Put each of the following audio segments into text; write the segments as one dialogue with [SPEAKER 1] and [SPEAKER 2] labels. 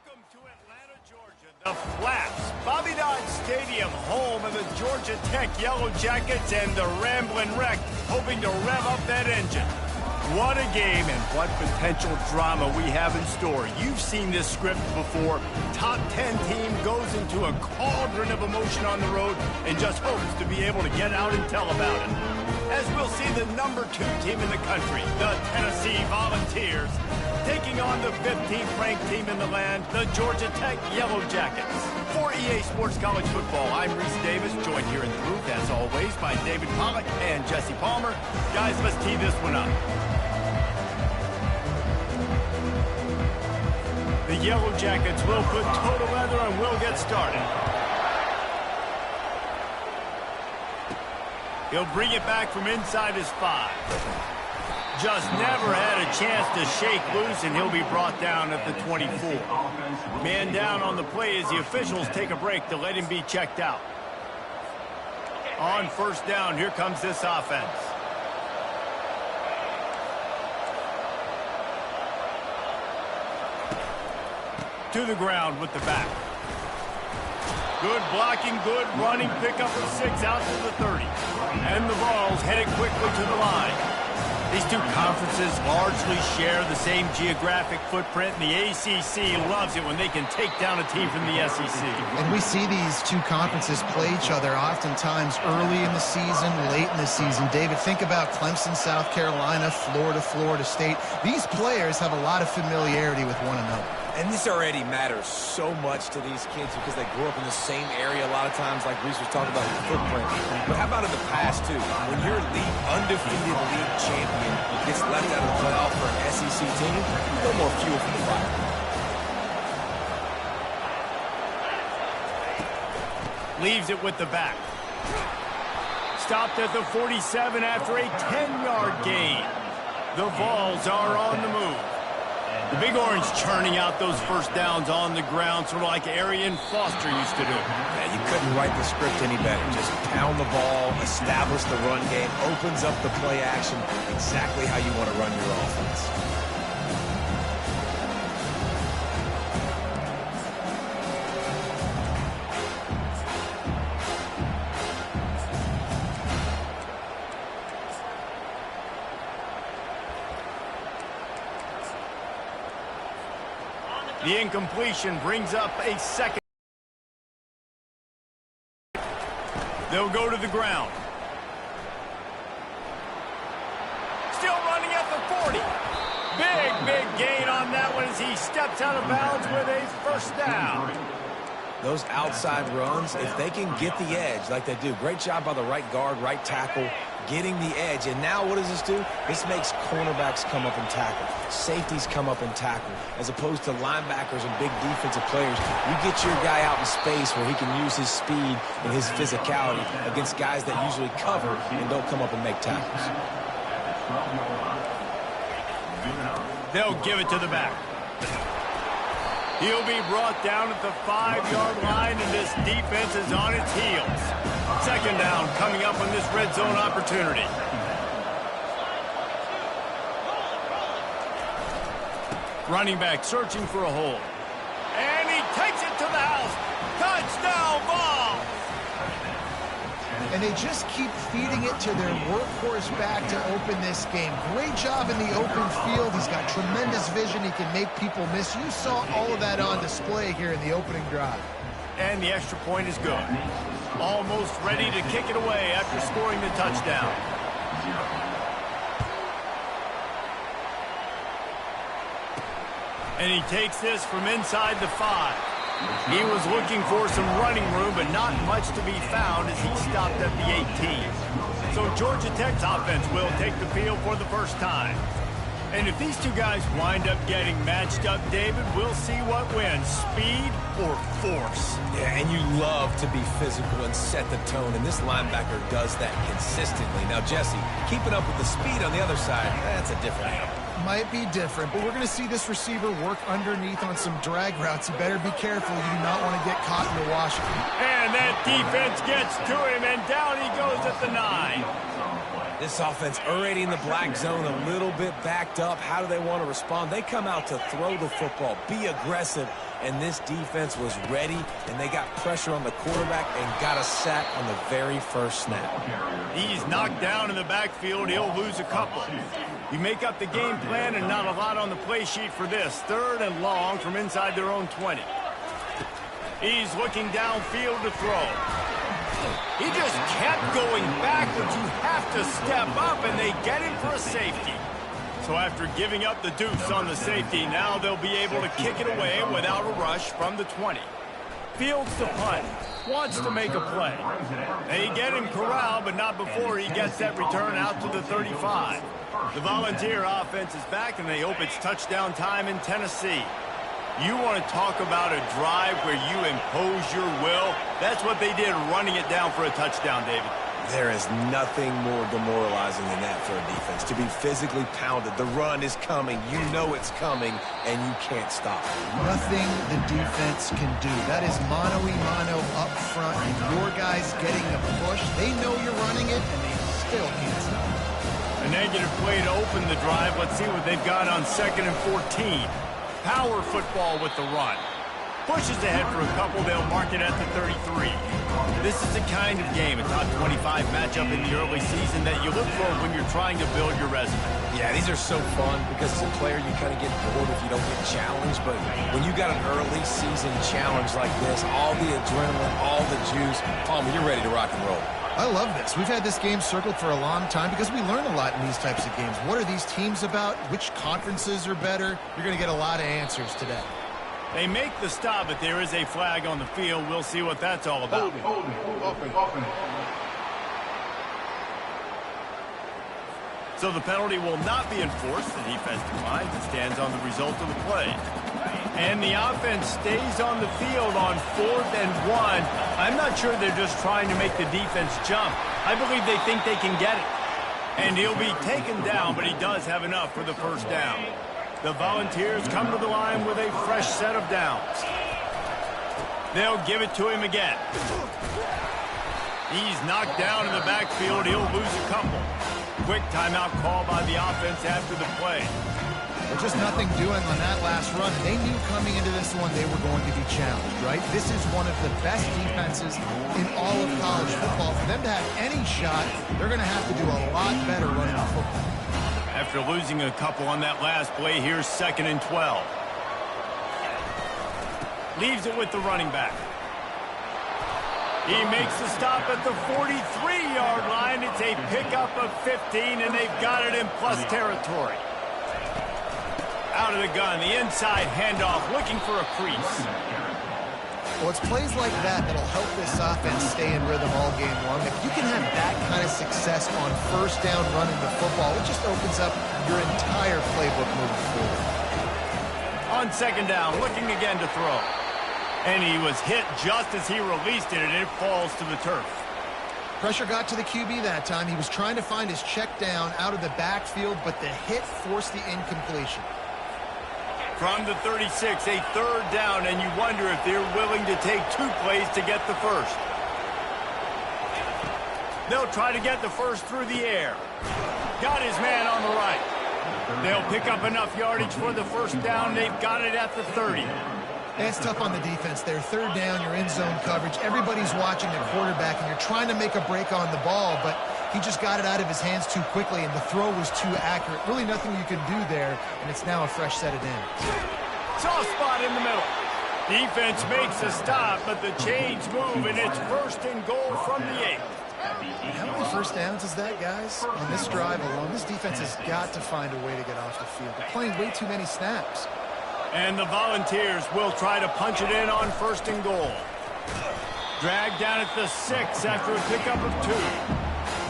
[SPEAKER 1] Welcome to Atlanta, Georgia. The Flats, Bobby Dodd Stadium, home of the Georgia Tech Yellow Jackets and the Ramblin' Wreck, hoping to rev up that engine. What a game and what potential drama we have in store. You've seen this script before. Top 10 team goes into a cauldron of emotion on the road and just hopes to be able to get out and tell about it. As we'll see the number 2 team in the country, the Tennessee Volunteers, taking on the 15th ranked team in the land, the Georgia Tech Yellow Jackets. For EA Sports College Football, I'm Reese Davis, joined here in the booth, as always, by David Pollack and Jesse Palmer. Guys, let's tee this one up. The Yellow Jackets will put toe to leather and we'll get started. He'll bring it back from inside his 5. Just never had a chance to shake loose, and he'll be brought down at the 24. Man down on the play as the officials take a break to let him be checked out. On first down, here comes this offense. To the ground with the back. Good blocking, good running, pick up a 6 out to the 30. And the Vols headed quickly to the line. These two conferences largely share the same geographic footprint, and the ACC loves it when they can take down a team from the SEC.
[SPEAKER 2] And we see these two conferences play each other oftentimes early in the season, late in the season. David, think about Clemson, South Carolina, Florida, Florida State. These players have a lot of familiarity with one another.
[SPEAKER 3] And this already matters so much to these kids because they grew up in the same area a lot of times, like Reese was talking about the footprint. But how about in the past, too? When your undefeated league champion gets left out of the playoff for an SEC team, a little more fuel for the fire.
[SPEAKER 1] Leaves it with the back. Stopped at the 47 after a 10-yard gain. The Vols are on the move. The Big Orange churning out those first downs on the ground, sort of like Arian Foster used to do.
[SPEAKER 3] Yeah, you couldn't write the script any better. Just pound the ball, establish the run game, opens up the play action, exactly how you want to run your offense.
[SPEAKER 1] The incompletion brings up a second. They'll go to the ground. Still running at the 40. Big gain on that one as he steps out of bounds with a first down.
[SPEAKER 3] Those outside runs, if they can get the edge like they do, great job by the right guard, right tackle, getting the edge. And now what does this do? This makes cornerbacks come up and tackle. Safeties come up and tackle. As opposed to linebackers and big defensive players, you get your guy out in space where he can use his speed and his physicality against guys that usually cover and don't come up and make tackles.
[SPEAKER 1] They'll give it to the back. He'll be brought down at the 5-yard line, and this defense is on its heels. Second down coming up on this red zone opportunity. Running back searching for a hole. And he takes it to the house. Touchdown, Vols!
[SPEAKER 2] And they just keep feeding it to their workhorse back to open this game. Great job in the open field. He's got tremendous vision. He can make people miss. You saw all of that on display here in the opening drive.
[SPEAKER 1] And the extra point is good. Almost ready to kick it away after scoring the touchdown. And he takes this from inside the 5. He was looking for some running room, but not much to be found as he stopped at the 18. So Georgia Tech's offense will take the field for the first time. And if these two guys wind up getting matched up, David, we'll see what wins, speed or force.
[SPEAKER 3] Yeah, and you love to be physical and set the tone, and this linebacker does that consistently. Now, Jesse, keeping up with the speed on the other side, that's a different animal.
[SPEAKER 2] Might be different, but we're going to see this receiver work underneath on some drag routes. You better be careful. You do not want to get caught in the Washington.
[SPEAKER 1] And that defense gets to him, and down he goes at the 9.
[SPEAKER 3] This offense already in the black zone, a little bit backed up. How do they want to respond? They come out to throw the football, be aggressive, and this defense was ready, and they got pressure on the quarterback and got a sack on the very first snap.
[SPEAKER 1] He's knocked down in the backfield. He'll lose a couple. You make up the game plan and not a lot on the play sheet for this. 3rd and long from inside their own 20. He's looking downfield to throw. He just kept going backwards. You have to step up, and they get him for a safety. So after giving up the deuce on the safety, now they'll be able to kick it away without a rush from the 20. Fields the punt. Wants to make a play. They get him corralled, but not before he gets that return out to the 35. The Volunteer offense is back, and they hope it's touchdown time in Tennessee. You want to talk about a drive where you impose your will? That's what they did, running it down for a touchdown, David.
[SPEAKER 3] There is nothing more demoralizing than that for a defense, to be physically pounded. The run is coming. You know it's coming, and you can't stop it.
[SPEAKER 2] Nothing the defense can do. That is mano-a-mano up front, and your guys getting a push. They know you're running it, and they still can't stop it.
[SPEAKER 1] A negative play to open the drive. Let's see what they've got on 2nd and 14. Power football with the run. Pushes ahead for a couple. They'll mark it at the 33. This is the kind of game, a top 25 matchup in the early season, that you look for when you're trying to build your resume.
[SPEAKER 3] Yeah, these are so fun because as a player you kind of get bored if you don't get challenged. But when you got an early season challenge like this, all the adrenaline, all the juice, Palmer, you're ready to rock and roll.
[SPEAKER 2] I love this. We've had this game circled for a long time because we learn a lot in these types of games. What are these teams about? Which conferences are better? You're going to get a lot of answers today.
[SPEAKER 1] They make the stop, but there is a flag on the field. We'll see what that's all about. So the penalty will not be enforced. The defense declines and stands on the result of the play. And the offense stays on the field on 4th and 1. I'm not sure they're just trying to make the defense jump. I believe they think they can get it. And he'll be taken down, but he does have enough for the first down. The Volunteers come to the line with a fresh set of downs. They'll give it to him again. He's knocked down in the backfield. He'll lose a couple. Quick timeout call by the offense after the play.
[SPEAKER 2] There's just nothing doing on that last run. They knew coming into this one they were going to be challenged, right? This is one of the best defenses in all of college football. For them to have any shot, they're going to have to do a lot better running the football.
[SPEAKER 1] After losing a couple on that last play, here's 2nd and 12. Leaves it with the running back. He makes the stop at the 43-yard line. It's a pickup of 15, and they've got it in plus territory. Out of the gun, the inside handoff, looking for a crease.
[SPEAKER 2] Well, it's plays like that that'll help this offense stay in rhythm all game long. If you can have that kind of success on 1st down running the football, it just opens up your entire playbook moving forward.
[SPEAKER 1] On 2nd down, looking again to throw. And he was hit just as he released it, and it falls to the turf.
[SPEAKER 2] Pressure got to the QB that time. He was trying to find his check down out of the backfield, but the hit forced the incompletion.
[SPEAKER 1] From the 36, a 3rd down, and you wonder if they're willing to take 2 plays to get the first. They'll try to get the first through the air. Got his man on the right. They'll pick up enough yardage for the first down. They've got it at the 30.
[SPEAKER 2] It's tough on the defense there. 3rd down, you're in zone coverage. Everybody's watching the quarterback, and you're trying to make a break on the ball, but he just got it out of his hands too quickly, and the throw was too accurate. Really nothing you can do there, and it's now a fresh set of downs.
[SPEAKER 1] Soft spot in the middle. Defense makes a stop, but the chains move, and it's 1st and goal from the 8.
[SPEAKER 2] How many first downs is that, guys? On this drive alone, this defense has got to find a way to get off the field. They're playing way too many snaps.
[SPEAKER 1] And the Volunteers will try to punch it in on 1st and goal. Dragged down at the 6 after a pickup of 2.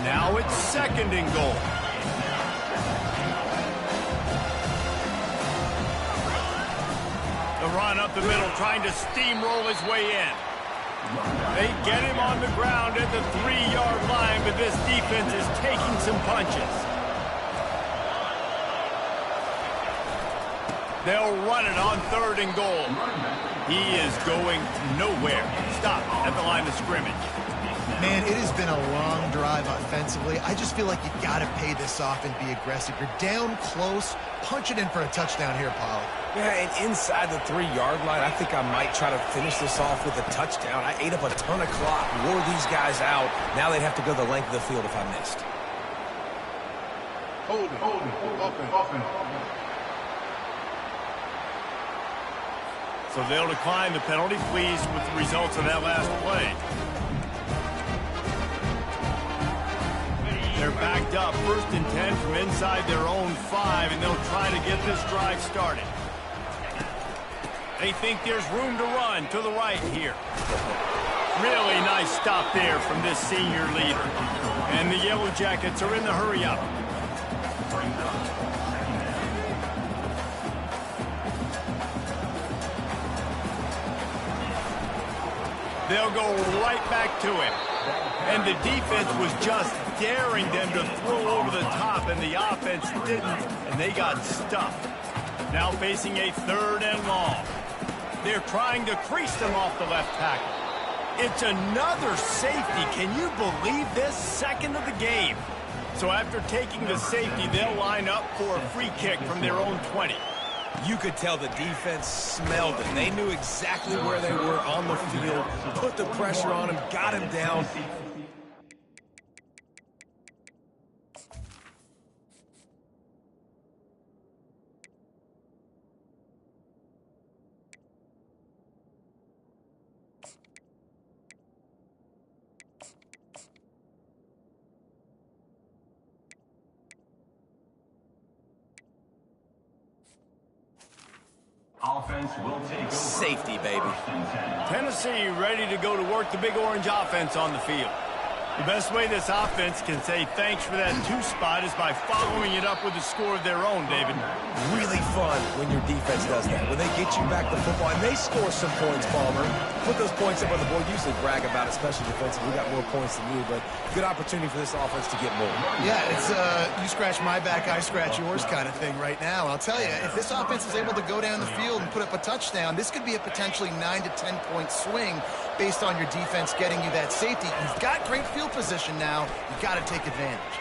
[SPEAKER 1] Now it's 2nd and goal. The run up the middle, trying to steamroll his way in. They get him on the ground at the 3-yard line, but this defense is taking some punches. They'll run it on 3rd and goal. He is going nowhere. Stop at the line of scrimmage.
[SPEAKER 2] Man, it has been a long drive offensively. I just feel like you got to pay this off and be aggressive. You're down close. Punch it in for a touchdown here, Paul.
[SPEAKER 3] Yeah, and inside the 3-yard line, I think I might try to finish this off with a touchdown. I ate up a ton of clock, wore these guys out. Now they'd have to go the length of the field if I missed.
[SPEAKER 4] Hold it, open.
[SPEAKER 1] So they'll decline the penalty, pleased with the results of that last play. They're backed up, 1st and 10 from inside their own 5, and they'll try to get this drive started. They think there's room to run to the right here. Really nice stop there from this senior leader. And the Yellow Jackets are in the hurry-up. They'll go right back to him. And the defense was just daring them to throw over the top, and the offense didn't, and they got stuffed. Now facing a 3rd and long. They're trying to crease them off the left tackle. It's another safety. Can you believe this? 2nd of the game. So after taking the safety, they'll line up for a free kick from their own 20.
[SPEAKER 3] You could tell the defense smelled it. They knew exactly where they were on the field, put the pressure on him, got him down.
[SPEAKER 5] Offense will take over.
[SPEAKER 3] Safety, baby.
[SPEAKER 1] Tennessee ready to go to work the Big Orange offense on the field. The best way this offense can say thanks for that 2 spot is by following it up with a score of their own, David.
[SPEAKER 3] Really fun when your defense does that. When they get you back the football, and they score some points, Palmer. Put those points up on the board. Usually brag about it, especially defensively. We got more points than you, but good opportunity for this offense to get more.
[SPEAKER 2] Yeah, it's you scratch my back, I scratch yours kind of thing right now. I'll tell you, if this offense is able to go down the field and put up a touchdown, this could be a potentially 9 to 10 point swing based on your defense getting you that safety. You've got great field position now. You've got to take advantage.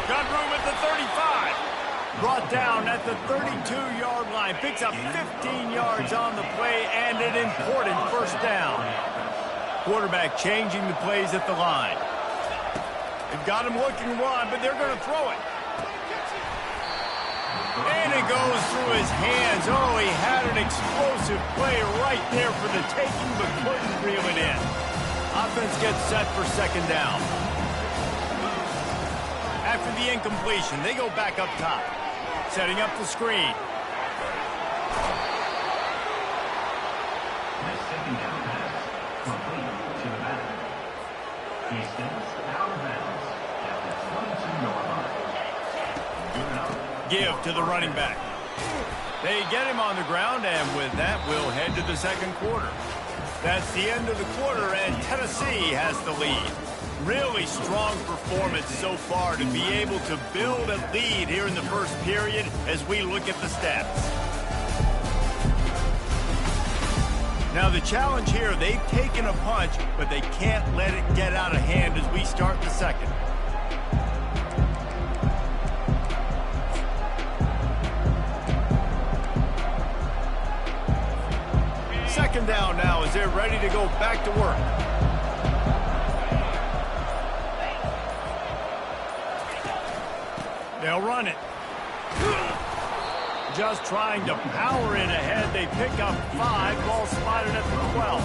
[SPEAKER 1] Got room at the 35. Brought down at the 32-yard line. Picks up 15 yards on the play and an important 1st down. Quarterback changing the plays at the line. They've got him looking to run, but they're going to throw it. And it goes through his hands. Oh, he had an explosive play right there for the taking, but couldn't reel it in. Offense gets set for 2nd down. After the incompletion, they go back up top. Setting up the screen.
[SPEAKER 5] The 2nd down pass complete to the back. He steps out of bounds at the 22-yard line.
[SPEAKER 1] Give to the running back. They get him on the ground, and with that, we'll head to the 2nd quarter. That's the end of the quarter, and Tennessee has the lead. Really strong performance so far to be able to build a lead here in the 1st period as we look at the stats. Now the challenge here, they've taken a punch, but they can't let it get out of hand as we start the 2nd. Second down now as they're ready to go back to work. They'll run it. Just trying to power in ahead. They pick up 5. Ball spotted at the 12.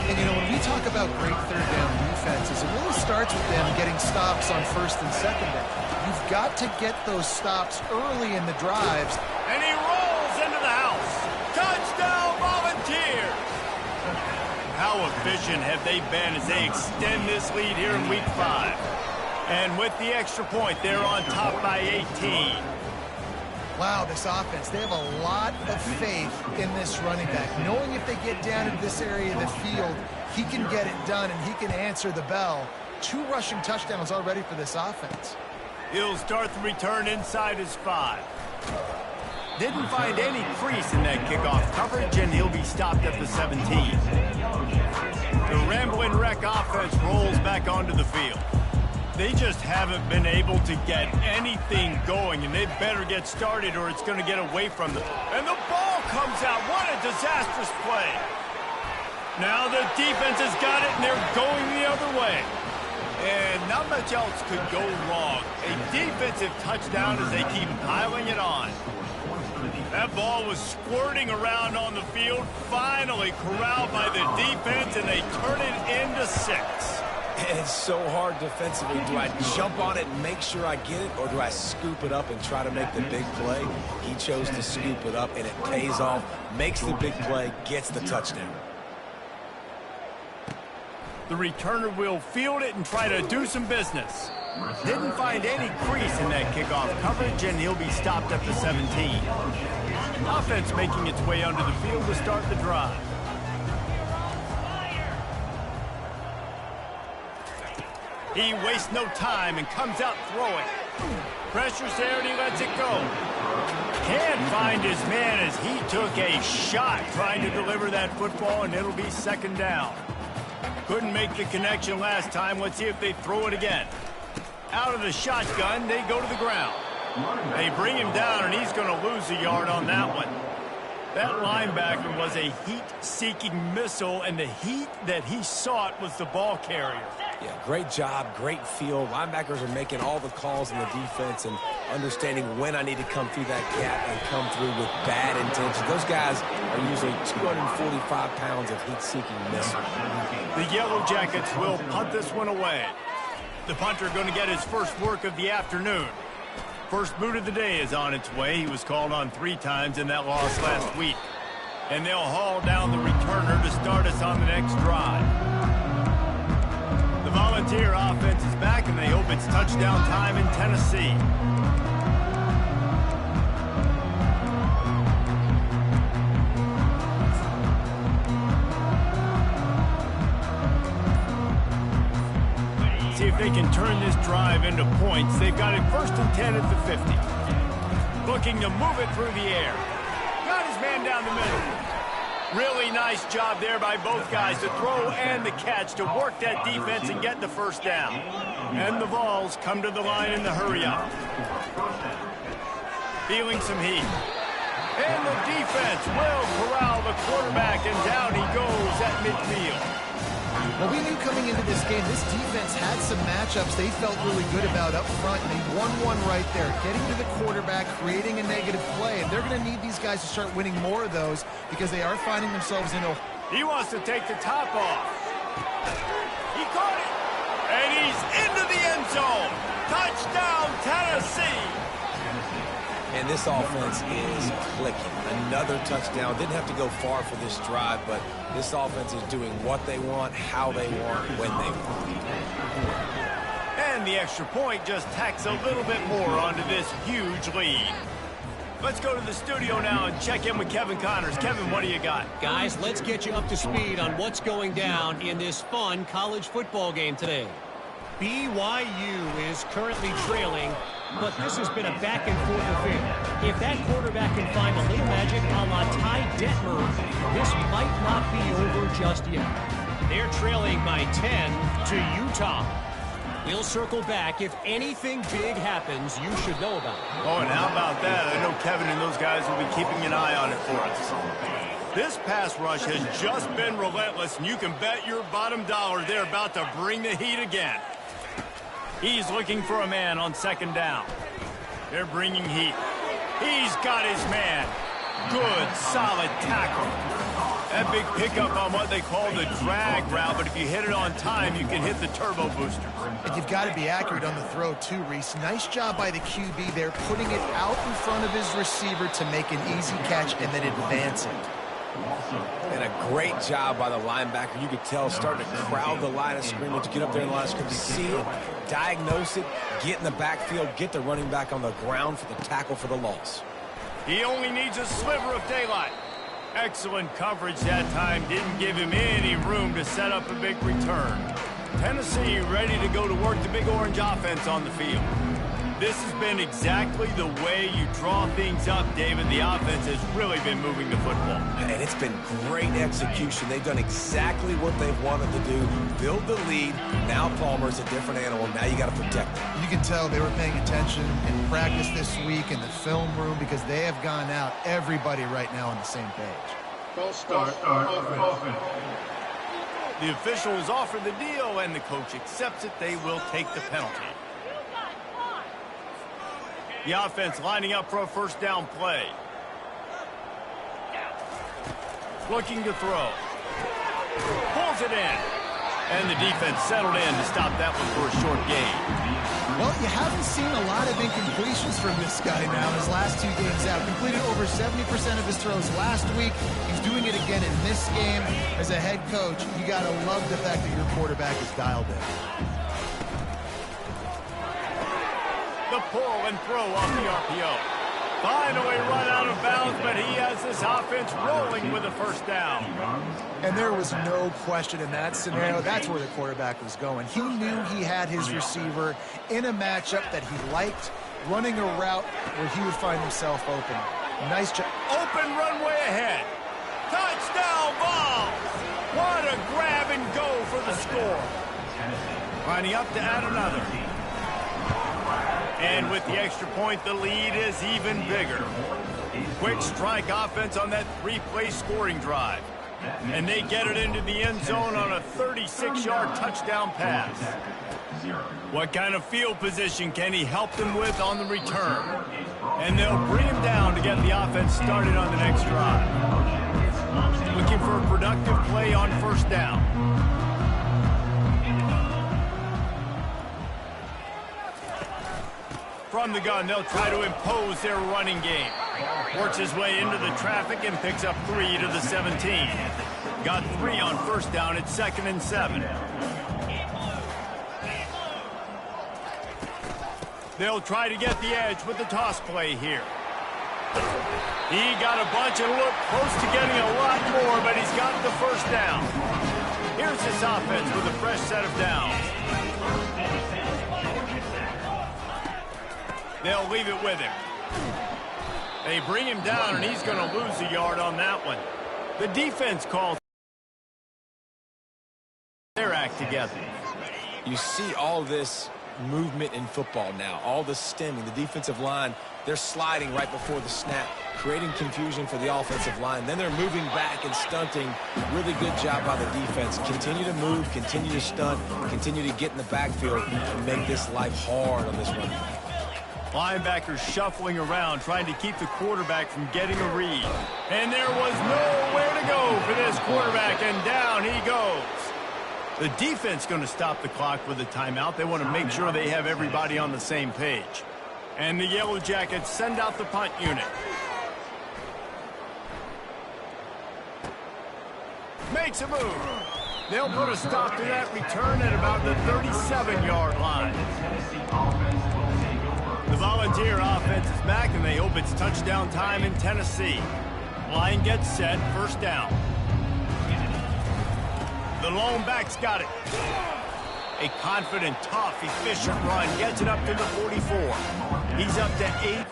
[SPEAKER 2] And, you know, when we talk about great 3rd down defenses, it really starts with them getting stops on 1st and 2nd down. You've got to get those stops early in the drives.
[SPEAKER 1] And he rolls into the house. Touchdown, Volunteers! How efficient have they been as they extend this lead here in Week 5? And with the extra point, they're on top by 18.
[SPEAKER 2] Wow, this offense, they have a lot of faith in this running back. Knowing if they get down into this area of the field, he can get it done and he can answer the bell. 2 rushing touchdowns already for this offense.
[SPEAKER 1] He'll start the return inside his 5. Didn't find any crease in that kickoff coverage, and he'll be stopped at the 17. The Ramblin' Wreck offense rolls back onto the field. They just haven't been able to get anything going, and they better get started or it's going to get away from them. And the ball comes out. What a disastrous play. Now the defense has got it, and they're going the other way. And not much else could go wrong. A defensive touchdown as they keep piling it on. That ball was squirting around on the field, finally corralled by the defense, and they turn it into 6.
[SPEAKER 3] And it's so hard defensively. Do I jump on it and make sure I get it, or do I scoop it up and try to make the big play? He chose to scoop it up, and it pays off, makes the big play, gets the touchdown.
[SPEAKER 1] The returner will field it and try to do some business. Didn't find any crease in that kickoff coverage, and he'll be stopped at the 17. Offense making its way onto the field to start the drive. He wastes no time and comes out throwing. Pressure's there and he lets it go. Can't find his man as he took a shot trying to deliver that football, and it'll be 2nd down. Couldn't make the connection last time. Let's see if they throw it again. Out of the shotgun, they go to the ground. They bring him down, and he's going to lose a yard on that one. That linebacker was a heat-seeking missile, and the heat that he sought was the ball carrier.
[SPEAKER 3] Yeah, great job, great feel. Linebackers are making all the calls in the defense and understanding when I need to come through that gap and come through with bad intentions. Those guys are usually 245 pounds of heat-seeking missile.
[SPEAKER 1] The Yellow Jackets will punt this one away. The punter going to get his first work of the afternoon. First boot of the day is on its way. He was called on 3 times in that loss last week. And they'll haul down the returner to start us on the next drive. The Volunteer offense is back, and they hope it's touchdown time in Tennessee. See if they can turn this drive into points. They've got it 1st and 10 at the 50. Looking to move it through the air. Got his man down the middle. Really nice job there by both guys, the throw and the catch, to work that defense and get the 1st down. And the Vols come to the line in the hurry-up. Feeling some heat. And the defense will corral the quarterback, and down he goes at midfield.
[SPEAKER 2] Well, we knew coming into this game, this defense had some matchups they felt really good about up front, and they won one right there, getting to the quarterback, creating a negative play, and they're going to need these guys to start winning more of those because they are finding themselves in a...
[SPEAKER 1] He wants to take the top off. He caught it, and he's into the end zone. Touchdown, Tennessee.
[SPEAKER 3] And this offense is clicking. Another touchdown. Didn't have to go far for this drive, but this offense is doing what they want, how they want, when they want.
[SPEAKER 1] And the extra point just tacks a little bit more onto this huge lead. Let's go to the studio now and check in with Kevin Connors. Kevin, what do you got?
[SPEAKER 6] Guys, let's get you up to speed on what's going down in this fun college football game today. BYU is currently trailing, but this has been a back-and-forth affair. If that quarterback can find a little magic a la Ty Detmer, this might not be over just yet. They're trailing by 10 to Utah. We'll circle back. If anything big happens, you should know about it.
[SPEAKER 1] Oh, and how about that? I know Kevin and those guys will be keeping an eye on it for us. This pass rush has just been relentless, and you can bet your bottom dollar they're about to bring the heat again. He's looking for a man on 2nd down. They're bringing heat. He's got his man. Good, solid tackle. That big pickup on what they call the drag route, but if you hit it on time, you can hit the turbo booster.
[SPEAKER 2] And you've got to be accurate on the throw, too, Reese. Nice job by the QB there, putting it out in front of his receiver to make an easy catch and then advance it.
[SPEAKER 3] And a great job by the linebacker. You could tell starting to crowd the line of scrimmage, get up there in the line of scrimmage, see it, diagnose it, get in the backfield, get the running back on the ground for the tackle for the loss.
[SPEAKER 1] He only needs a sliver of daylight. Excellent coverage that time. Didn't give him any room to set up a big return. Tennessee ready to go to work the Big Orange offense on the field. This has been exactly the way you draw things up, David. The offense has really been moving the football.
[SPEAKER 3] And it's been great execution. They've done exactly what they've wanted to do. Build the lead. Now Palmer's a different animal. Now you got to protect him.
[SPEAKER 2] You can tell they were paying attention in practice this week in the film room because they have gone out, everybody right now on the same page.
[SPEAKER 4] False start. Offense.
[SPEAKER 1] The officials offer the deal, and the coach accepts it. They will take the penalty. The offense lining up for a first down play. Looking to throw. Pulls it in. And the defense settled in to stop that one for a short gain.
[SPEAKER 2] Well, you haven't seen a lot of incompletions from this guy now in his last 2 games out. Completed over 70% of his throws last week. He's doing it again in this game. As a head coach, you got to love the fact that your quarterback is dialed in.
[SPEAKER 1] The pull and throw off the RPO. Finally run out of bounds, but he has this offense rolling with a first down.
[SPEAKER 2] And there was no question in that scenario. That's where the quarterback was going. He knew he had his receiver in a matchup that he liked, running a route where he would find himself open. Nice job.
[SPEAKER 1] Open runway ahead. Touchdown, Vols! What a grab and go for the score. Lining up to add another. And with the extra point, the lead is even bigger. Quick strike offense on that 3-play scoring drive. And they get it into the end zone on a 36-yard touchdown pass. What kind of field position can he help them with on the return? And they'll bring him down to get the offense started on the next drive. Looking for a productive play on first down. From the gun, they'll try to impose their running game. Works his way into the traffic and picks up 3 to the 17. Got 3 on first down at 2nd and 7. They'll try to get the edge with the toss play here. He got a bunch and looked close to getting a lot more, but he's got the first down. Here's this offense with a fresh set of downs. They'll leave it with him. They bring him down, and he's going to lose a yard on that one. The defense calls their act together.
[SPEAKER 3] You see all this movement in football now, all the stemming, the defensive line, they're sliding right before the snap, creating confusion for the offensive line. Then they're moving back and stunting. Really good job by the defense. Continue to move, continue to stunt, continue to get in the backfield and make this life hard on this run.
[SPEAKER 1] Linebackers shuffling around, trying to keep the quarterback from getting a read. And there was nowhere to go for this quarterback, and down he goes. The defense going to stop the clock with a timeout. They want to make sure they have everybody on the same page. And the Yellow Jackets send out the punt unit. Makes a move. They'll put a stop to that return at about the 37-yard line. The Volunteer offense is back, and they hope it's touchdown time in Tennessee. Line gets set, first down. The lone back's got it. A confident, tough, efficient run gets it up to the 44. He's up to 8.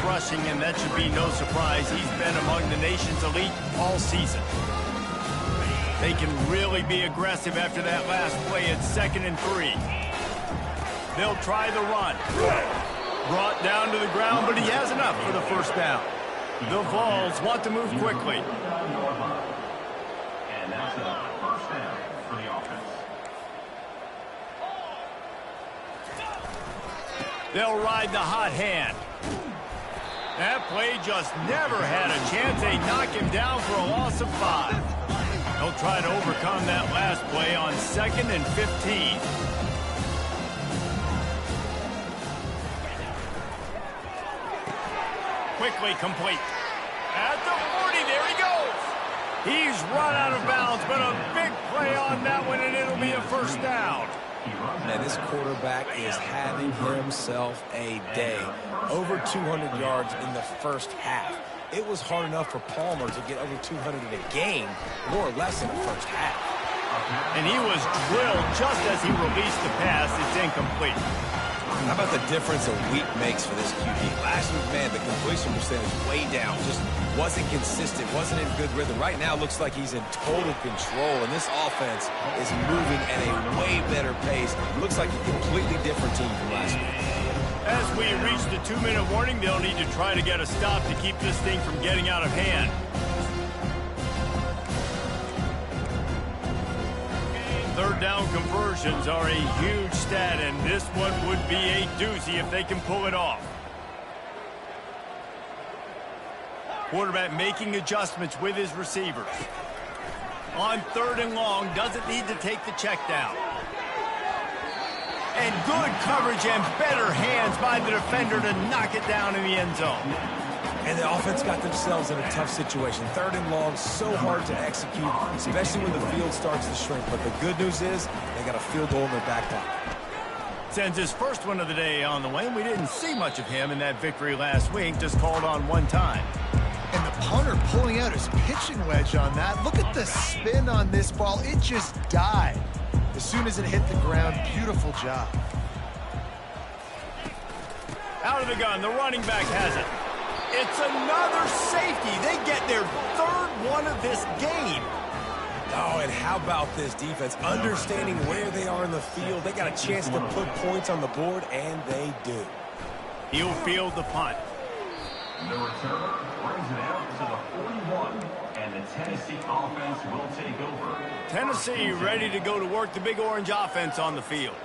[SPEAKER 1] Rushing, and that should be no surprise. He's been among the nation's elite all season. They can really be aggressive after that last play at 2nd and 3. They'll try the run. Brought down to the ground, but he has enough for the first down. The Vols want to move quickly.
[SPEAKER 5] And that's a first down for the offense.
[SPEAKER 1] They'll ride the hot hand. That play just never had a chance. They knock him down for a loss of 5. They'll try to overcome that last play on 2nd and 15. Quickly complete. At the 40, there he goes. He's run out of bounds, but a big play on that one, and it'll be a first down.
[SPEAKER 3] Man, this quarterback is having himself a day. Over 200 yards in the first half. It was hard enough for Palmer to get over 200 in a game, more or less in the first half.
[SPEAKER 1] And he was drilled just as he released the pass. It's incomplete.
[SPEAKER 3] How about the difference a week makes for this QB? Last week, man, the completion percentage way down. Just wasn't consistent, wasn't in good rhythm. Right now, looks like he's in total control, and this offense is moving at a way better pace. Looks like a completely different team from last week.
[SPEAKER 1] As we reach the 2-minute warning, they'll need to try to get a stop to keep this thing from getting out of hand. Third down conversions are a huge stat, and this one would be a doozy if they can pull it off. Quarterback making adjustments with his receivers. On 3rd and long, doesn't need to take the check down. And good coverage and better hands by the defender to knock it down in the end zone.
[SPEAKER 3] And the offense got themselves in a tough situation. 3rd and long, so hard to execute, especially when the field starts to shrink. But the good news is they got a field goal in their back pocket.
[SPEAKER 1] Sends his first one of the day on the way. We didn't see much of him in that victory last week, just called on one time.
[SPEAKER 2] And the punter pulling out his pitching wedge on that. Look at the spin on this ball. It just died as soon as it hit the ground. Beautiful job.
[SPEAKER 1] Out of the gun, the running back has it. It's another safety. They get their 3rd one of this game.
[SPEAKER 3] Oh, and how about this defense? Understanding where they are in the field. They got a chance to put points on the board, and they do.
[SPEAKER 1] He'll field the punt.
[SPEAKER 5] The returner brings it out to the 41, and the Tennessee offense will take over.
[SPEAKER 1] Tennessee ready to go to work, the Big Orange offense on the field.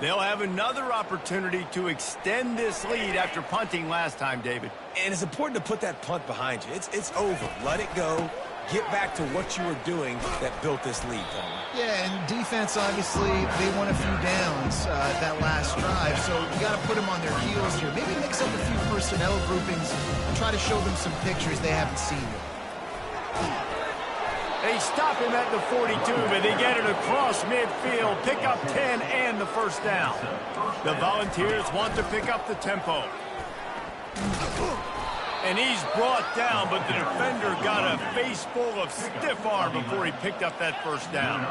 [SPEAKER 1] They'll have another opportunity to extend this lead after punting last time, David.
[SPEAKER 3] And it's important to put that punt behind you. It's over. Let it go. Get back to what you were doing that built this lead, Palmer.
[SPEAKER 2] Yeah, and defense, obviously, they won a few downs that last drive, so you got to put them on their heels here. Maybe mix up a few personnel groupings and try to show them some pictures they haven't seen yet.
[SPEAKER 1] They stop him at the 42, but they get it across midfield, pick up 10 and the first down. The Volunteers want to pick up the tempo. And he's brought down, but the defender got a face full of stiff arm before he picked up that first down.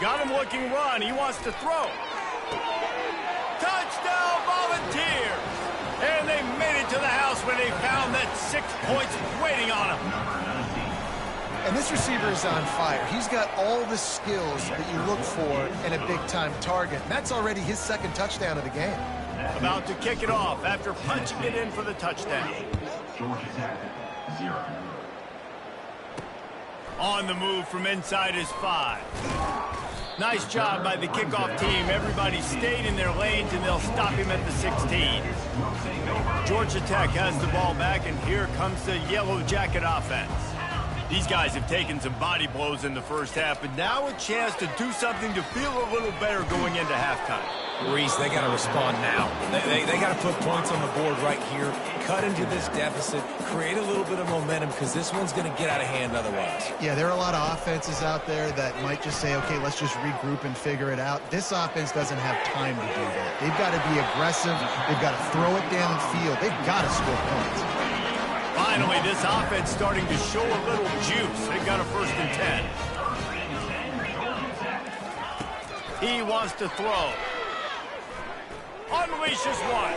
[SPEAKER 1] Got him looking run. He wants to throw. Touchdown, Volunteers! And they made it to the house when they found that 6 points waiting on him.
[SPEAKER 2] And this receiver is on fire. He's got all the skills that you look for in a big-time target. And that's already his 2nd touchdown of the game.
[SPEAKER 1] About to kick it off after punching it in for the touchdown.
[SPEAKER 5] Georgia Tech, 0.
[SPEAKER 1] On the move from inside his 5. Nice job by the kickoff team. Everybody stayed in their lanes, and they'll stop him at the 16. Georgia Tech has the ball back, and here comes the Yellow Jacket offense. These guys have taken some body blows in the first half, but now a chance to do something to feel a little better going into halftime.
[SPEAKER 3] Reese, they got to respond now. They got to put points on the board right here, cut into this deficit, create a little bit of momentum, because this one's going to get out of hand otherwise.
[SPEAKER 2] Yeah, there are a lot of offenses out there that might just say, okay, let's just regroup and figure it out. This offense doesn't have time to do that. They've got to be aggressive. They've got to throw it down the field. They've got to score points.
[SPEAKER 1] Finally, this offense starting to show a little juice. They've got a 1st and 10. He wants to throw. Unleashes one.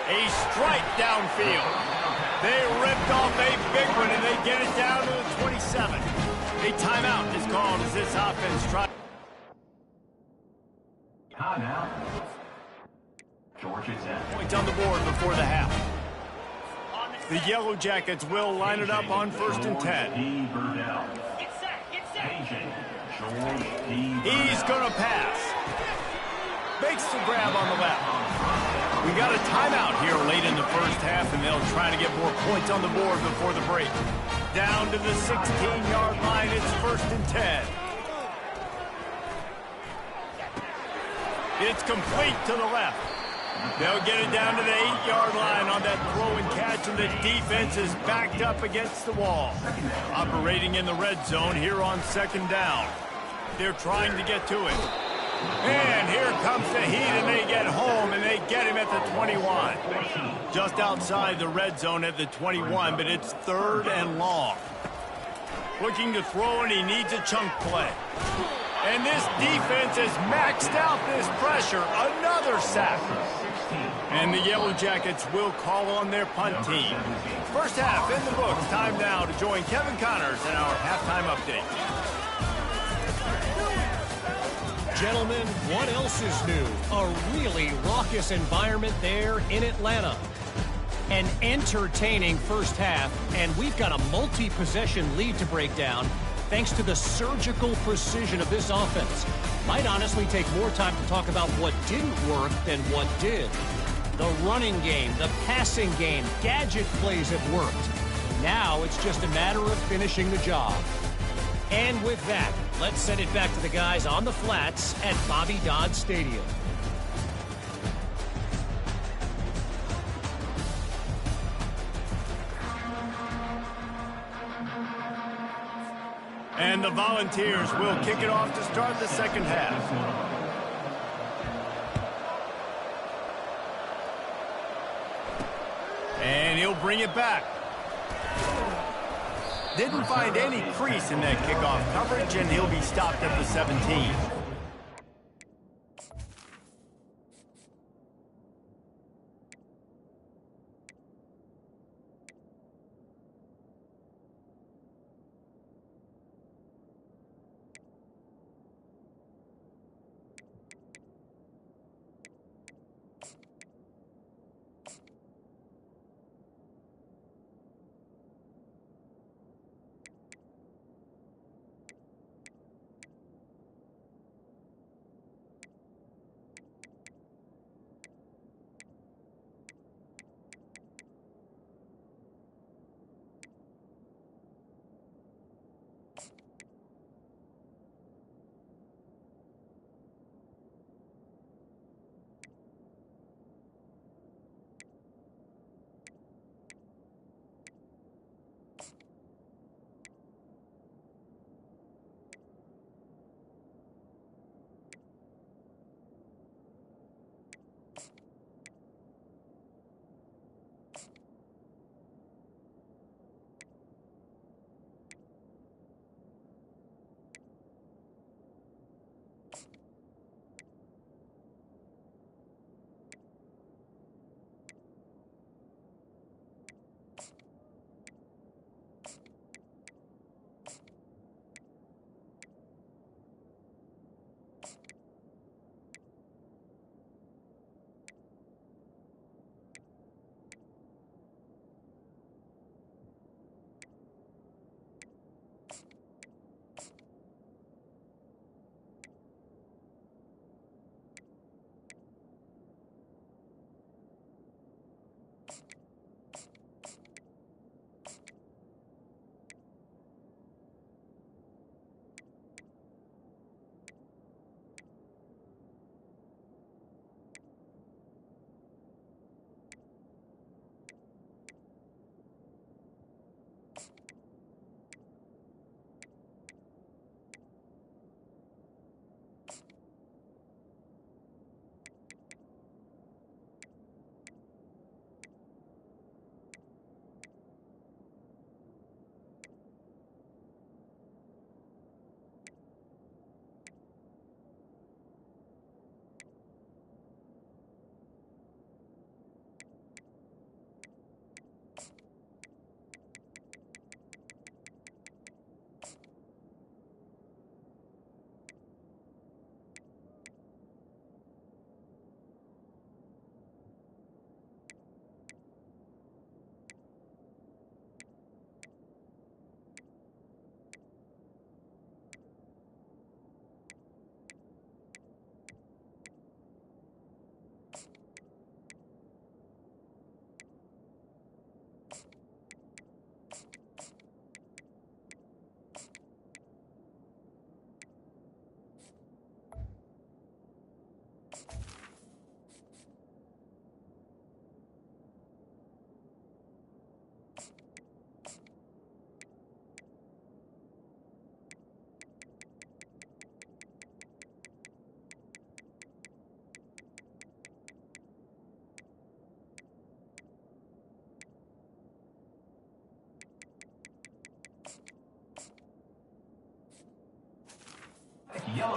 [SPEAKER 1] A strike downfield. They ripped off a big one, and they get it down to the 27. A timeout is called as this offense tries.
[SPEAKER 5] Timeout. Georgia Tech.
[SPEAKER 1] Points on the board before the half. The Yellow Jackets will line it up on 1st and 10. He's going to pass. Makes the grab on the left. We got a timeout here late in the first half, and they'll try to get more points on the board before the break. Down to the 16-yard line, it's 1st and 10. It's complete to the left. They'll get it down to the 8-yard line on that throw and catch, and the defense is backed up against the wall. Operating in the red zone here on 2nd down. They're trying to get to it. And here comes the heat, and they get home, and they get him at the 21. Just outside the red zone at the 21, but it's 3rd and long. Looking to throw, and he needs a chunk play. And this defense has maxed out this pressure. Another sack. And the Yellow Jackets will call on their punt team. First half in the books. Time now to join Kevin Connors in our halftime update.
[SPEAKER 6] Gentlemen, what else is new? A really raucous environment there in Atlanta. An entertaining first half, and we've got a multi-possession lead to break down thanks to the surgical precision of this offense. Might honestly take more time to talk about what didn't work than what did. The running game, the passing game, gadget plays have worked. Now it's just a matter of finishing the job. And with that, let's send it back to the guys on the flats at Bobby Dodd Stadium.
[SPEAKER 1] And the Volunteers will kick it off to start the second half. And he'll bring it back. Didn't find any crease in that kickoff coverage, and he'll be stopped at the 17.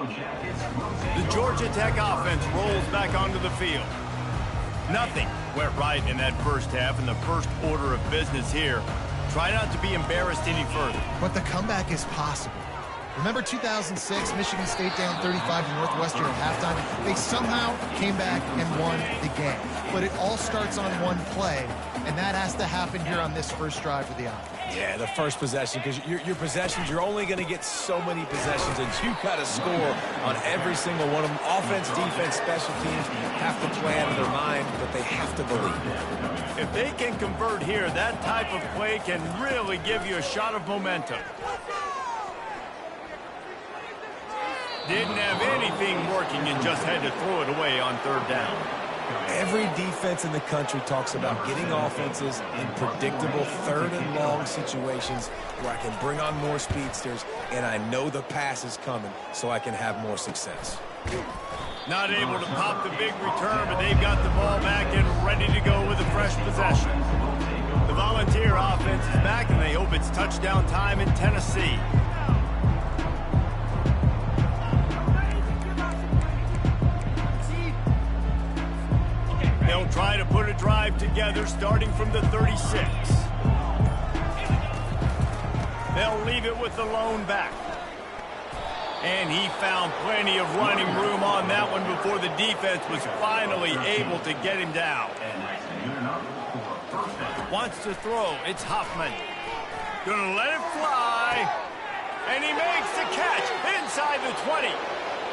[SPEAKER 1] The Georgia Tech offense rolls back onto the field. Nothing went right in that first half, and the first order of business here. Try not to be embarrassed any further.
[SPEAKER 2] But the comeback is possible. Remember 2006, Michigan State down 35 to Northwestern at halftime? They somehow came back and won the game. But it all starts on one play, and that has to happen here on this first drive for the offense.
[SPEAKER 3] Yeah, the first possession, because your possessions, you're only going to get so many possessions, and you've got to score on every single one of them. Offense, defense, special teams have to play out of their mind, but they have to believe.
[SPEAKER 1] If they can convert here, that type of play can really give you a shot of momentum. Didn't have anything working and just had to throw it away on third down.
[SPEAKER 3] Every defense in the country talks about getting offenses in predictable third and long situations where I can bring on more speedsters and I know the pass is coming so I can have more success.
[SPEAKER 1] Not able to pop the big return, but they've got the ball back and ready to go with a fresh possession. The Volunteer offense is back, and they hope it's touchdown time in Tennessee. They'll try to put a drive together starting from the 36. They'll leave it with the lone back. And he found plenty of running room on that one before the defense was finally able to get him down. Wants to throw. It's Huffman. Gonna let it fly. And he makes the catch inside the 20.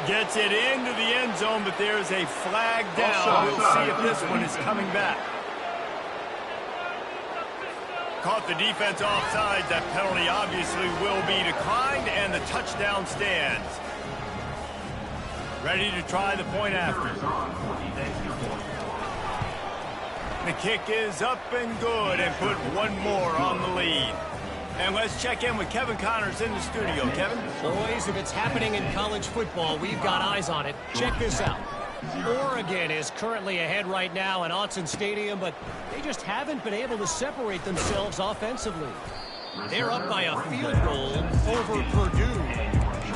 [SPEAKER 1] Gets it into the end zone, but there's a flag down. We'll see if this one is coming back. Caught the defense offside. That penalty obviously will be declined, and the touchdown stands. Ready to try the point after. The kick is up and good, and put one more on the lead. And let's check in with Kevin Connors in the studio. Kevin?
[SPEAKER 6] Boys, if it's happening in college football, we've got eyes on it. Check this out. Oregon is currently ahead right now in Autzen Stadium, but they just haven't been able to separate themselves offensively. They're up by a field goal over Purdue.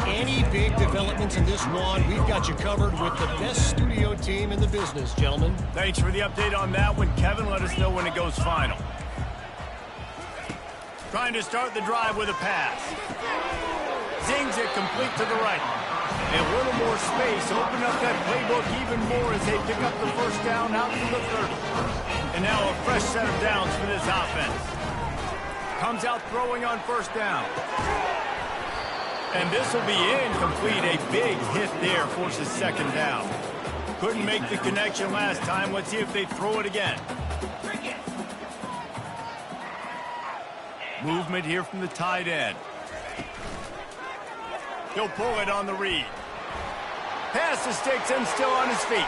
[SPEAKER 6] Any big developments in this one, we've got you covered with the best studio team in the business, gentlemen.
[SPEAKER 1] Thanks for the update on that one, Kevin. Let us know when it goes final. Trying to start the drive with a pass. Zings it complete to the right. And a little more space. Open up that playbook even more as they pick up the first down out to the 30. And now a fresh set of downs for this offense. Comes out throwing on first down. And this will be incomplete. A big hit there forces second down. Couldn't make the connection last time. Let's see if they throw it again. Movement here from the tight end. He'll pull it on the read. Pass the sticks and still on his feet.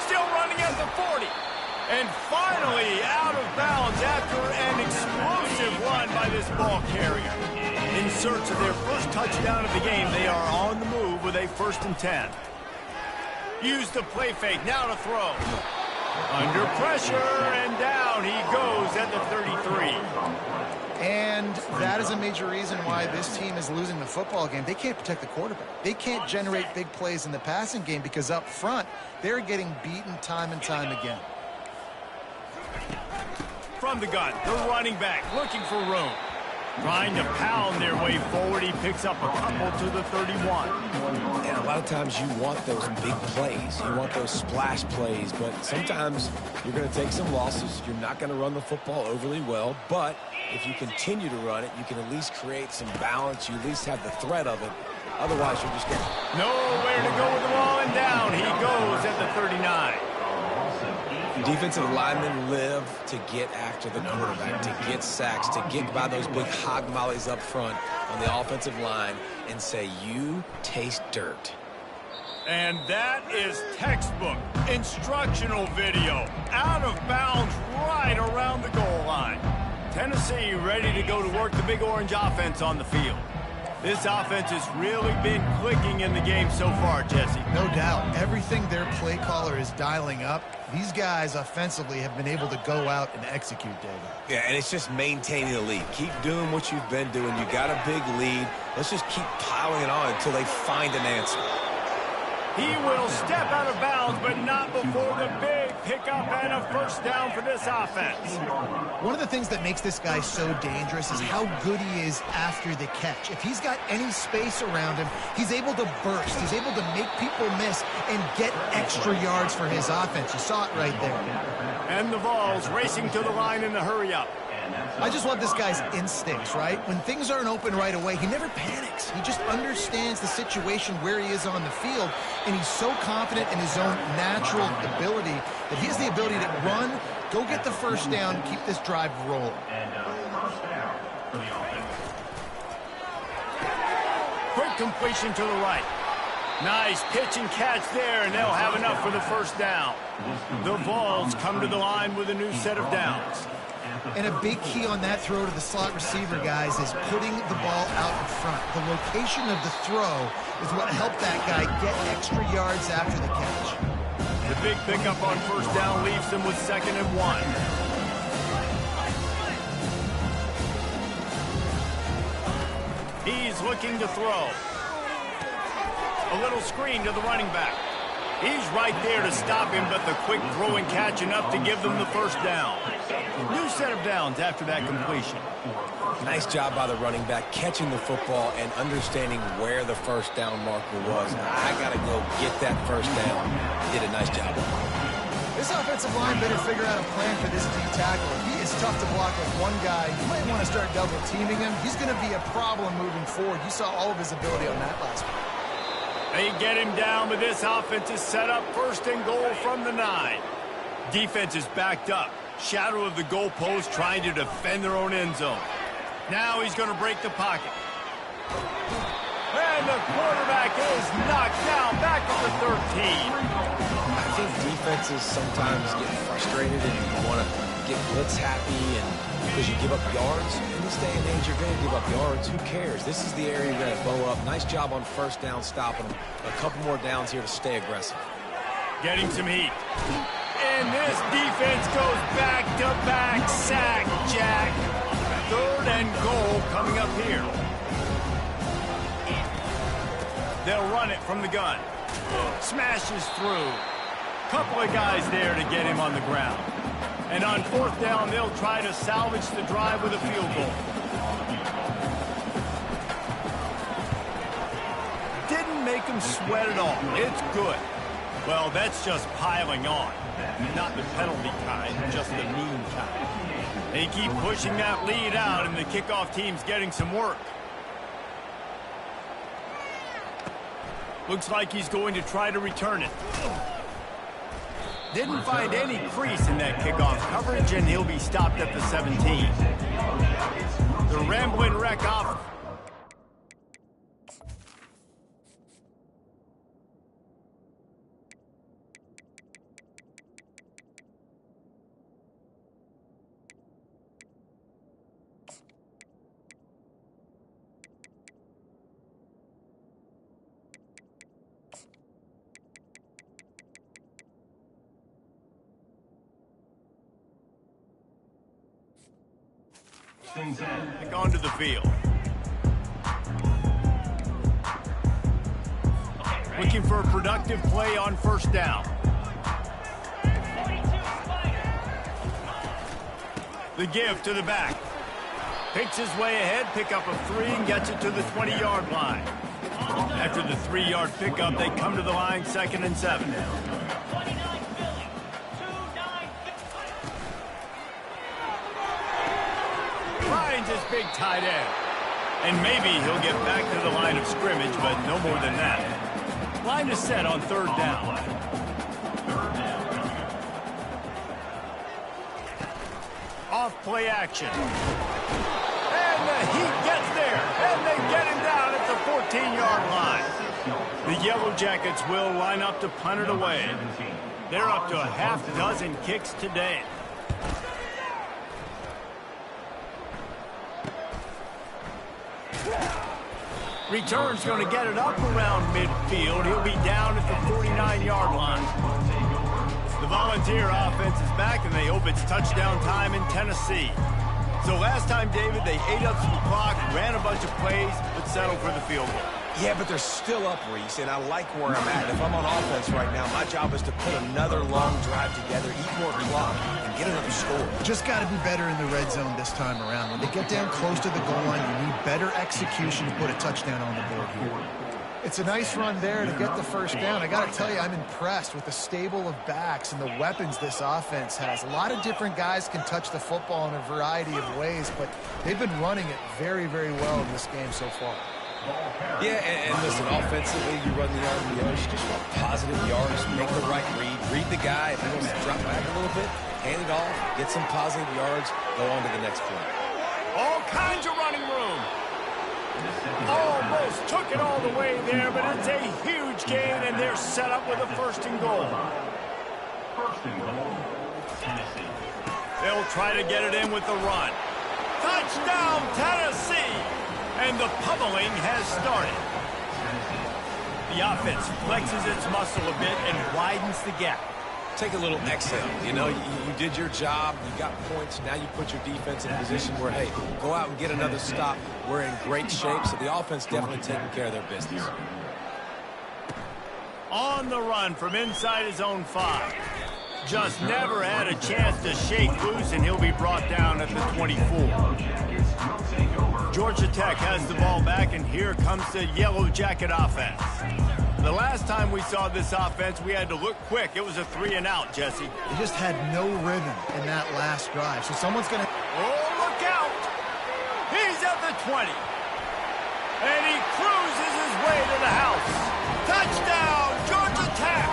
[SPEAKER 1] Still running at the 40. And finally out of bounds after an explosive run by this ball carrier. In search of their first touchdown of the game, they are on the move with a 1st and 10. Use the play fake, now to throw. Under pressure, and down he goes at the 33.
[SPEAKER 2] And that is a major reason why this team is losing the football game. They can't protect the quarterback. They can't generate big plays in the passing game because up front, they're getting beaten time and time again.
[SPEAKER 1] From the gun, the running back looking for room. Trying to pound their way forward. He picks up a couple to the 31.
[SPEAKER 3] And a lot of times you want those big plays. You want those splash plays. But sometimes you're going to take some losses. You're not going to run the football overly well. But if you continue to run it, you can at least create some balance. You at least have the threat of it. Otherwise, you're just going to...
[SPEAKER 1] Nowhere to go with the ball, and down he goes at the 39.
[SPEAKER 3] Defensive linemen live to get after the quarterback, to get sacks, to get by those big hog mollies up front on the offensive line and say, you taste dirt.
[SPEAKER 1] And that is textbook instructional video. Out of bounds right around the goal line. Tennessee ready to go to work the Big Orange offense on the field. This offense has really been clicking in the game so far, Jesse.
[SPEAKER 2] No doubt. Everything their play caller is dialing up, these guys offensively have been able to go out and execute, David.
[SPEAKER 3] Yeah, and it's just maintaining the lead. Keep doing what you've been doing. You got a big lead. Let's just keep piling it on until they find an answer.
[SPEAKER 1] He will step out of bounds, but not before the big pickup and a first down for this offense.
[SPEAKER 2] One of the things that makes this guy so dangerous is how good he is after the catch. If he's got any space around him, he's able to burst. He's able to make people miss and get extra yards for his offense. You saw it right there.
[SPEAKER 1] And the Vols racing to the line in the hurry-up.
[SPEAKER 2] I just love this guy's instincts, right? When things aren't open right away, he never panics. He just understands the situation where he is on the field, and he's so confident in his own natural ability that he has the ability to run, go get the first down, and keep this drive rolling.
[SPEAKER 1] Quick completion to the right. Nice pitch and catch there, and they'll have enough for the first down. The Vols come to the line with a new set of downs.
[SPEAKER 2] And a big key on that throw to the slot receiver, guys, is putting the ball out in front. The location of the throw is what helped that guy get extra yards after the catch.
[SPEAKER 1] The big pickup on first down leaves them with 2nd and 1. He's looking to throw. A little screen to the running back. He's right there to stop him, but the quick throw and catch enough to give them the first down. New set of downs after that completion.
[SPEAKER 3] Nice job by the running back catching the football and understanding where the first down marker was. I got to go get that first down. Did a nice job.
[SPEAKER 2] This offensive line better figure out a plan for this D tackle. He is tough to block with one guy. You might want to start double teaming him. He's going to be a problem moving forward. You saw all of his ability on that last one.
[SPEAKER 1] They get him down, but this offense is set up 1st and goal from the 9. Defense is backed up. Shadow of the goalpost trying to defend their own end zone. Now he's going to break the pocket. And the quarterback is knocked down back at the 13.
[SPEAKER 3] I think defenses sometimes get frustrated and you want to get blitz happy and because you give up yards. In this day and age, you're going to give up yards. Who cares? This is the area you're going to bow up. Nice job on first down stopping them. A couple more downs here to stay aggressive.
[SPEAKER 1] Getting some heat. And this defense goes back-to-back sack, Jack. 3rd and goal coming up here. They'll run it from the gun. Smashes through. Couple of guys there to get him on the ground. And on 4th down, they'll try to salvage the drive with a field goal. Didn't make him sweat at all. It's good. Well, that's just piling on. Not the penalty kind, just the mean kind. They keep pushing that lead out, and the kickoff team's getting some work. Looks like he's going to try to return it. Didn't find any crease in that kickoff coverage, and he'll be stopped at the 17. The Ramblin' Wreck off. Back onto the field. Looking for a productive play on first down. The give to the back. Picks his way ahead, pick up a 3 and gets it to the 20-yard line. After the 3-yard pickup, they come to the line 2nd and 7. His big tight end. And maybe he'll get back to the line of scrimmage, but no more than that. Line is set on 3rd down. Off play action. And the heat gets there. And they get him down at the 14-yard line. The Yellow Jackets will line up to punt it away. They're up to a half dozen kicks today. Return's going to get it up around midfield. He'll be down at the 49-yard line. The Volunteer offense is back, and they hope it's touchdown time in Tennessee. So last time, David, they ate up some clock, ran a bunch of plays, but settled for the field goal.
[SPEAKER 3] Yeah, but they're still up, Reese, and I like where I'm at. If I'm on offense right now, my job is to put another long drive together, eat more clock, and get another score.
[SPEAKER 2] Just got to be better in the red zone this time around. When they get down close to the goal line, you need better execution to put a touchdown on the board here. It's a nice run there to get the first down. I got to tell you, I'm impressed with the stable of backs and the weapons this offense has. A lot of different guys can touch the football in a variety of ways, but they've been running it very, very well in this game so far.
[SPEAKER 3] Yeah, and listen, offensively, you run the RPOs, just want positive yards, make the right read the guy. If he wants to drop back a little bit, hand it off, get some positive yards, go on to the next play.
[SPEAKER 1] All kinds of running room. Almost took it all the way there, but it's a huge gain, and they're set up with a first and goal.
[SPEAKER 5] First and goal, Tennessee.
[SPEAKER 1] They'll try to get it in with the run. Touchdown, Tennessee! And the pummeling has started. The offense flexes its muscle a bit and widens the gap.
[SPEAKER 3] Take a little exhale. You know, you did your job. You got points. Now you put your defense in a position where, hey, go out and get another stop. We're in great shape, so the offense definitely taking care of their business.
[SPEAKER 1] On the run from inside his own 5. Just never had a chance to shake loose, and he'll be brought down at the 24. Georgia Tech has the ball back, and here comes the Yellow Jacket offense. The last time we saw this offense, we had to look quick. It was a 3-and-out, Jesse.
[SPEAKER 2] They just had no rhythm in that last drive, so someone's going to...
[SPEAKER 1] Oh, look out! He's at the 20. And he cruises his way to the house. Touchdown, Georgia Tech!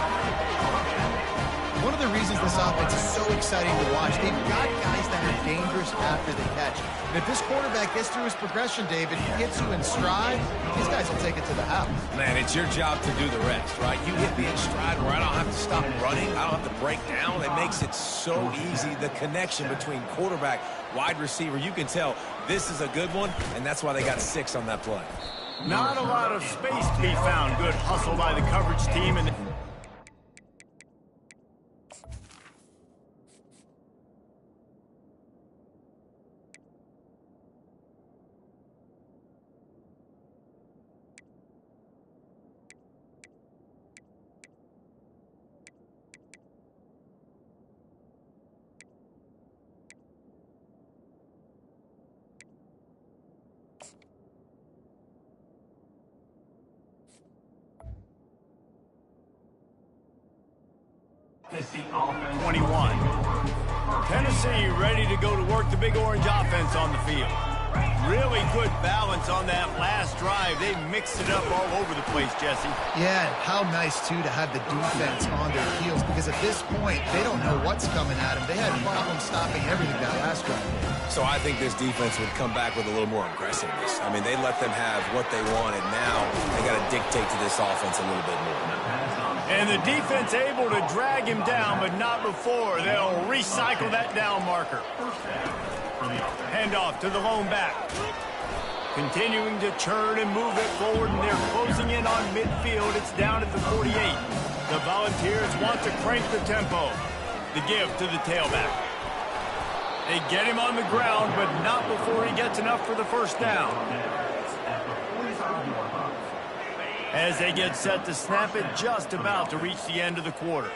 [SPEAKER 2] One of the reasons this offense is so exciting to watch, they've got guys that are dangerous after the catch. And if this quarterback gets through his progression, David, he gets you in stride, these guys will take it to the house.
[SPEAKER 3] Man, it's your job to do the rest, right? You hit me in stride where I don't have to stop running. I don't have to break down. It makes it so easy. The connection between quarterback, wide receiver, you can tell this is a good one, and that's why they got 6 on that play.
[SPEAKER 1] Not a lot of space to be found. Good hustle by the coverage team. And
[SPEAKER 5] Tennessee offense.
[SPEAKER 1] 21. Tennessee ready to go to work the big orange offense on the field. Really good balance on that last drive. They mixed it up all over the place, Jesse.
[SPEAKER 2] Yeah, how nice, too, to have the defense on their heels, because at this point, they don't know what's coming at them. They had problems stopping everything that last drive.
[SPEAKER 3] So I think this defense would come back with a little more aggressiveness. I mean, they let them have what they wanted. Now they got to dictate to this offense a little bit more.
[SPEAKER 1] And the defense able to drag him down, but not before. They'll recycle that down marker. Handoff to the lone back. Continuing to turn and move it forward, and they're closing in on midfield. It's down at the 48. The Volunteers want to crank the tempo. The give to the tailback. They get him on the ground, but not before he gets enough for the first down. As they get set to snap it, just about to reach the end of the quarter.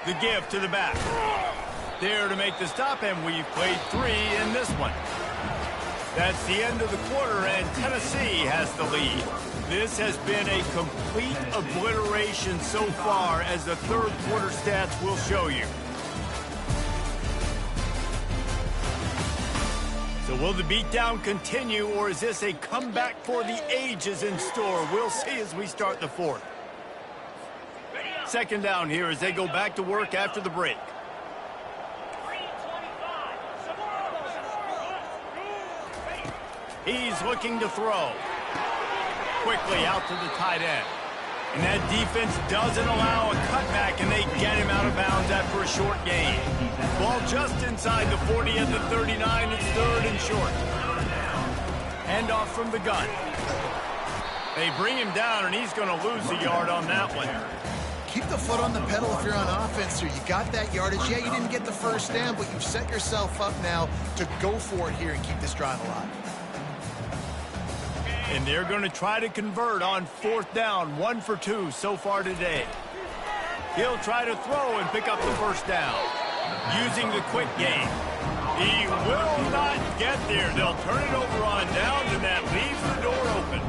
[SPEAKER 1] The give to the back. There to make the stop, and we've played 3 in this one. That's the end of the quarter, and Tennessee has the lead. This has been a complete obliteration so far, as the third quarter stats will show you. So will the beatdown continue, or is this a comeback for the ages in store? We'll see as we start the fourth. Second down here as they go back to work after the break. He's looking to throw. Quickly out to the tight end. And that defense doesn't allow a cutback, and they get him out of bounds after a short gain. Ball just inside the 40 at the 39. It's third and short. Handoff from the gun. They bring him down, and he's going to lose a yard on that one.
[SPEAKER 2] keep the foot on the pedal if you're on offense here. You got that yardage. Yeah, you didn't get the first down, but you've set yourself up now to go for it here and keep this drive alive.
[SPEAKER 1] And they're going to try to convert on 4th down, 1 for 2 so far today. He'll try to throw and pick up the first down. Using the quick game. He will not get there. They'll turn it over on downs, and that leaves the door open.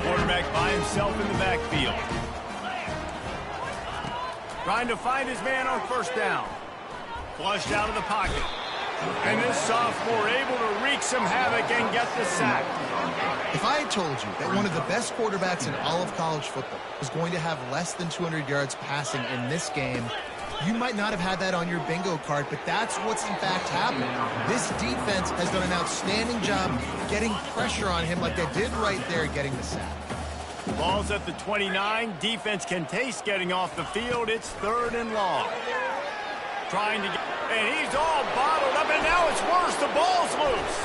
[SPEAKER 1] Quarterback by himself in the backfield. Trying to find his man on 1st down. Flushed out of the pocket. And this sophomore able to wreak some havoc and get the sack.
[SPEAKER 2] If I had told you that one of the best quarterbacks in all of college football was going to have less than 200 yards passing in this game, you might not have had that on your bingo card, but that's what's in fact happened. This defense has done an outstanding job getting pressure on him like they did right there, getting the sack.
[SPEAKER 1] Ball's at the 29. Defense can taste getting off the field. It's 3rd and long. Trying to get, and he's all bottled up, and now it's worse. The ball's loose.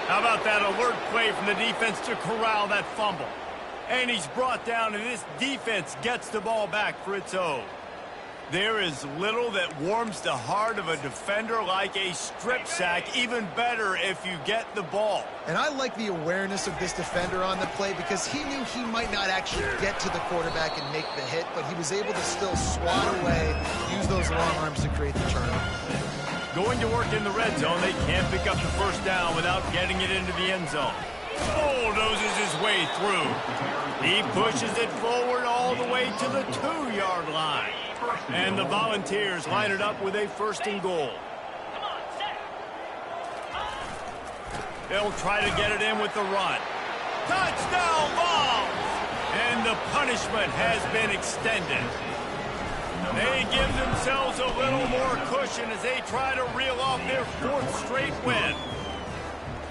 [SPEAKER 1] How about that alert play from the defense to corral that fumble? And he's brought down, and this defense gets the ball back for its own. There is little that warms the heart of a defender like a strip sack, even better if you get the ball.
[SPEAKER 2] And I like the awareness of this defender on the play because he knew he might not actually get to the quarterback and make the hit, but he was able to still swat away, use those long arms to create the turnover.
[SPEAKER 1] Going to work in the red zone, they can't pick up the first down without getting it into the end zone. Bulldozes his way through. He pushes it forward all the way to the 2-yard line. And the Volunteers line it up with a 1st and goal. They'll try to get it in with the run. Touchdown Vols! And the punishment has been extended. They give themselves a little more cushion as they try to reel off their 4th straight win.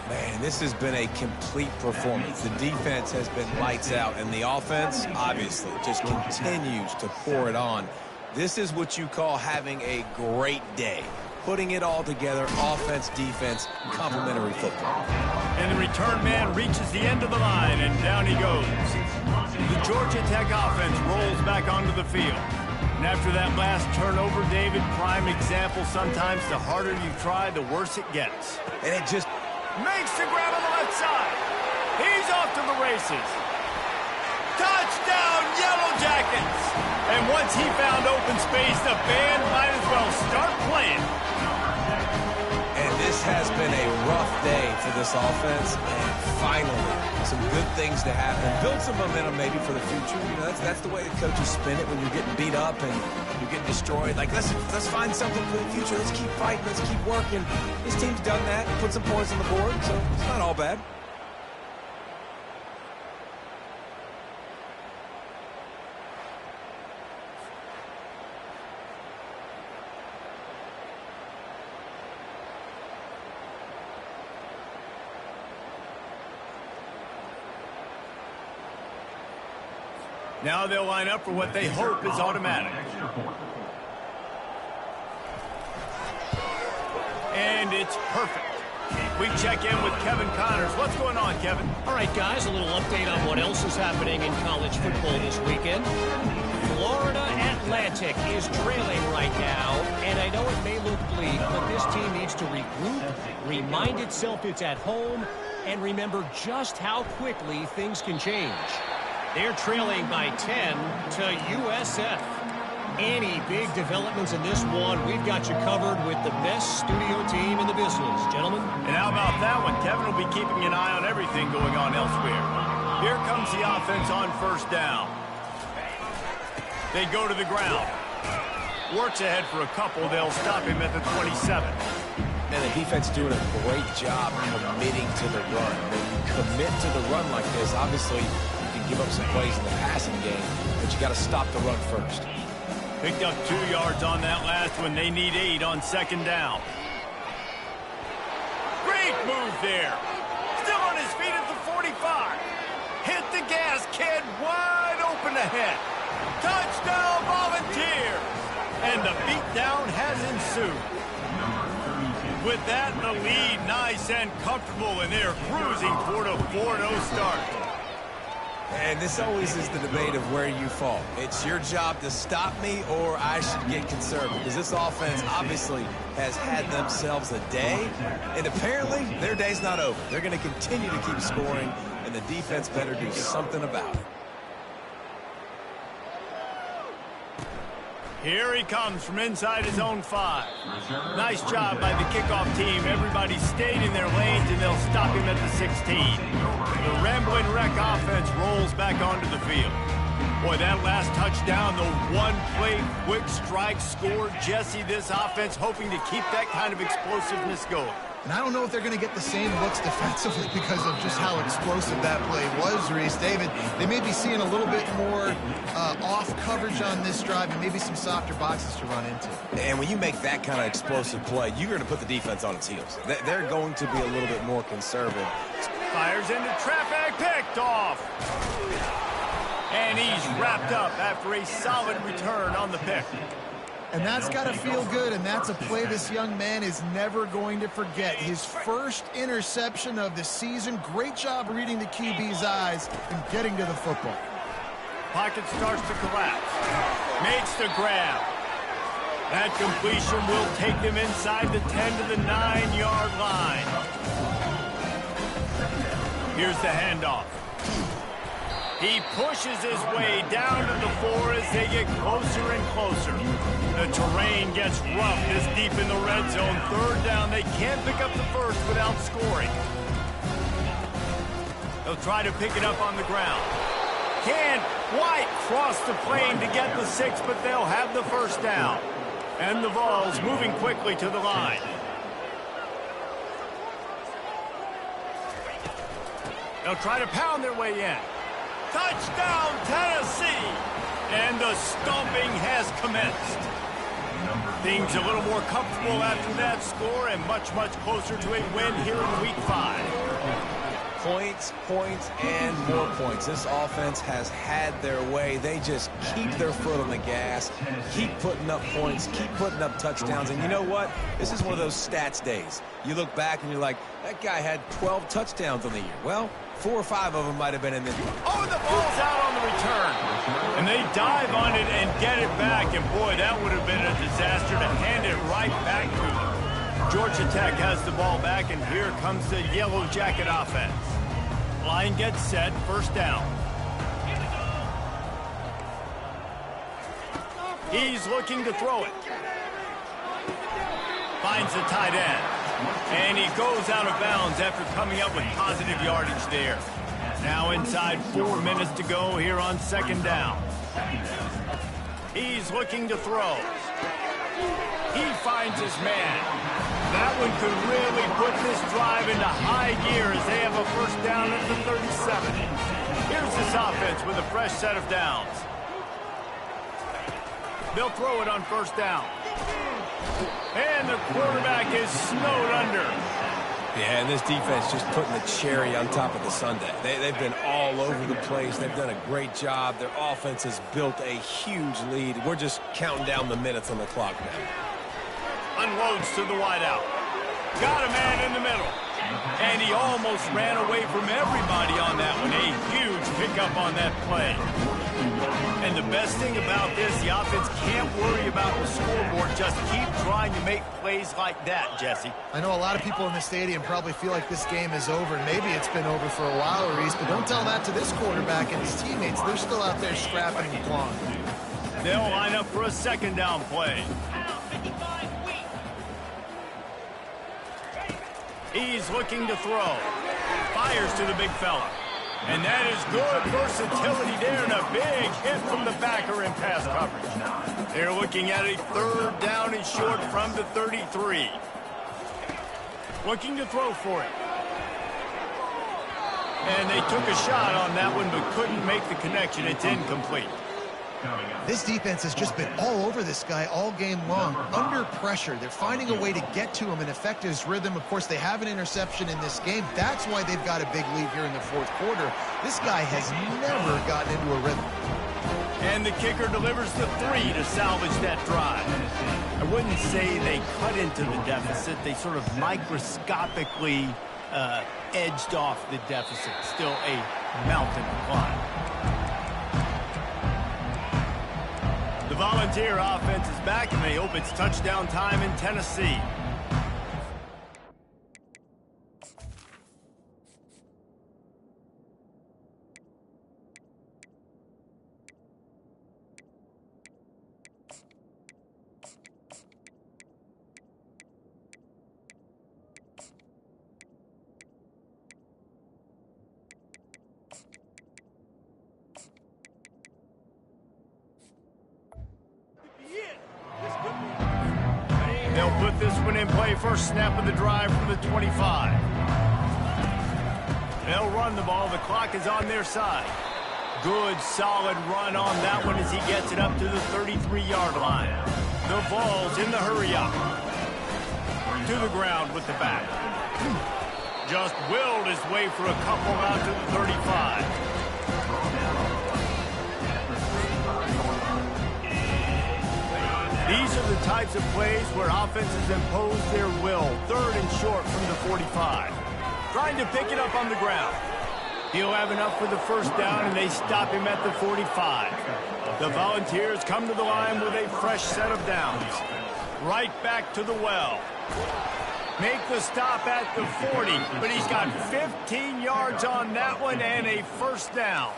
[SPEAKER 3] Man, this has been a complete performance. The defense has been lights out, and the offense, obviously, just continues to pour it on. This is what you call having a great day. Putting it all together, offense, defense, complementary football.
[SPEAKER 1] And the return man reaches the end of the line, and down he goes. The Georgia Tech offense rolls back onto the field. And after that last turnover, David, prime example, sometimes the harder you try, the worse it gets.
[SPEAKER 3] And it just
[SPEAKER 1] makes the grab on the left side. He's off to the races. Touchdown, Yellow Jackets! And once he found open space, the band might as well start playing.
[SPEAKER 3] And this has been a rough day for this offense, and finally, some good things to happen. Build some momentum maybe for the future. You know, that's the way the coaches spin it when you're getting beat up and you're getting destroyed. Like, let's find something for the future. Let's keep fighting. Let's keep working. This team's done that, put some points on the board, so it's not all bad.
[SPEAKER 1] Now they'll line up for what they hope is automatic. And it's perfect. We check in with Kevin Connors. What's going on, Kevin?
[SPEAKER 6] All right, guys, a little update on what else is happening in college football this weekend. Florida Atlantic is trailing right now, and I know it may look bleak, but this team needs to regroup, remind itself it's at home, and remember just how quickly things can change. They're trailing by 10 to USF. Any big developments in this one, we've got you covered with the best studio team in the business, gentlemen.
[SPEAKER 1] And how about that one? Kevin will be keeping an eye on everything going on elsewhere. Here comes the offense on 1st down. They go to the ground. Works ahead for a couple. They'll stop him at the 27.
[SPEAKER 3] And the defense doing a great job committing to the run. When you commit to the run like this, obviously you can give up some plays in the passing game, but you got to stop the run first.
[SPEAKER 1] Picked up 2 yards on that last one. They need 8 on 2nd down. Great move there. Still on his feet at the 45. Hit the gas, kid. Wide open ahead. Touchdown, Volunteers. And the beatdown has ensued. With that, the lead nice and comfortable, and they're cruising toward a 4-0 start.
[SPEAKER 3] And this always is the debate of where you fall. It's your job to stop me, or I should get conservative, because this offense obviously has had themselves a day, and apparently their day's not over. They're going to continue to keep scoring, and the defense better do something about it.
[SPEAKER 1] Here he comes from inside his own 5. Nice job by the kickoff team. Everybody stayed in their lanes, and they'll stop him at the 16. The Rambling Wreck offense rolls back onto the field. Boy, that last touchdown, the one-play quick strike score. Jesse, this offense hoping to keep that kind of explosiveness going.
[SPEAKER 2] And I don't know if they're going to get the same looks defensively because of just how explosive that play was, Reese. David, they may be seeing a little bit more off coverage on this drive and maybe some softer boxes to run into.
[SPEAKER 3] And when you make that kind of explosive play, you're going to put the defense on its heels. They're going to be a little bit more conservative.
[SPEAKER 1] Fires into traffic, picked off. And he's wrapped up after a solid return on the pick.
[SPEAKER 2] And that's got to feel good, and that's a play this young man is never going to forget. His first interception of the season. Great job reading the QB's eyes and getting to the football.
[SPEAKER 1] Pocket starts to collapse. Makes the grab. That completion will take them inside the 10 to the 9-yard line. Here's the handoff. He pushes his way down to the 4 as they get closer and closer. The terrain gets rough this deep in the red zone. 3rd down, they can't pick up the first without scoring. They'll try to pick it up on the ground. Can't quite cross the plane to get the 6, but they'll have the first down. And the Vols moving quickly to the line. They'll try to pound their way in. Touchdown, Tennessee! And the stomping has commenced. Things a little more comfortable after that score and much, much closer to a win here in Week 5.
[SPEAKER 3] Points, points, and more points. This offense has had their way. They just keep their foot on the gas, keep putting up points, keep putting up touchdowns. And you know what? This is one of those stats days. You look back and you're like, that guy had 12 touchdowns on the year. Well, 4 or 5 of them might have been in this.
[SPEAKER 1] Oh, the ball's out on the return. And they dive on it and get it back. And, boy, that would have been a disaster to hand it right back to them. Georgia Tech has the ball back, and here comes the Yellow Jacket offense. Line gets set, 1st down. He's looking to throw it. Finds the tight end. And he goes out of bounds after coming up with positive yardage there. Now inside 4 minutes to go here on 2nd down. He's looking to throw. He finds his man. That one could really put this drive into high gear as they have a 1st down at the 37. Here's this offense with a fresh set of downs. They'll throw it on 1st down. And the quarterback is snowed under.
[SPEAKER 3] Yeah, and this defense just putting the cherry on top of the sundae. They've been all over the place. They've done a great job. Their offense has built a huge lead. We're just counting down the minutes on the clock now.
[SPEAKER 1] Unloads to the wideout. Got a man in the middle. And he almost ran away from everybody on that one. A huge pickup on that play. And the best thing about this, the offense can't worry about the scoreboard. Just keep trying to make plays like that, Jesse.
[SPEAKER 2] I know a lot of people in the stadium probably feel like this game is over, and maybe it's been over for a while, Reese, but don't tell that to this quarterback and his teammates. They're still out there scrapping and clawing.
[SPEAKER 1] They'll line up for a 2nd down play. He's looking to throw. Fires to the big fella. And that is good versatility there, and a big hit from the backer in pass coverage. They're looking at a 3rd down and short from the 33. Looking to throw for it. And they took a shot on that one but couldn't make the connection. It's incomplete.
[SPEAKER 2] This defense has just been all over this guy all game long. Under pressure, they're finding a way to get to him and affect his rhythm. Of course, they have an interception in this game. That's why they've got a big lead here in the 4th quarter. This guy has never gotten into a rhythm.
[SPEAKER 1] And the kicker delivers the 3 to salvage that drive. I wouldn't say they cut into the deficit. They sort of microscopically edged off the deficit. Still a mountain to climb. Volunteer offense is back, and they hope it's touchdown time in Tennessee. They'll put this one in play. First snap of the drive from the 25. They'll run the ball. The clock is on their side. Good, solid run on that one as he gets it up to the 33-yard line. The Vols in the hurry-up. To the ground with the back. Just willed his way for a couple out to the 35. These are the types of plays where offenses impose their will. Third and short from the 45. Trying to pick it up on the ground. He'll have enough for the first down, and they stop him at the 45. The Volunteers come to the line with a fresh set of downs. Right back to the well. Make the stop at the 40, but he's got 15 yards on that one and a first down.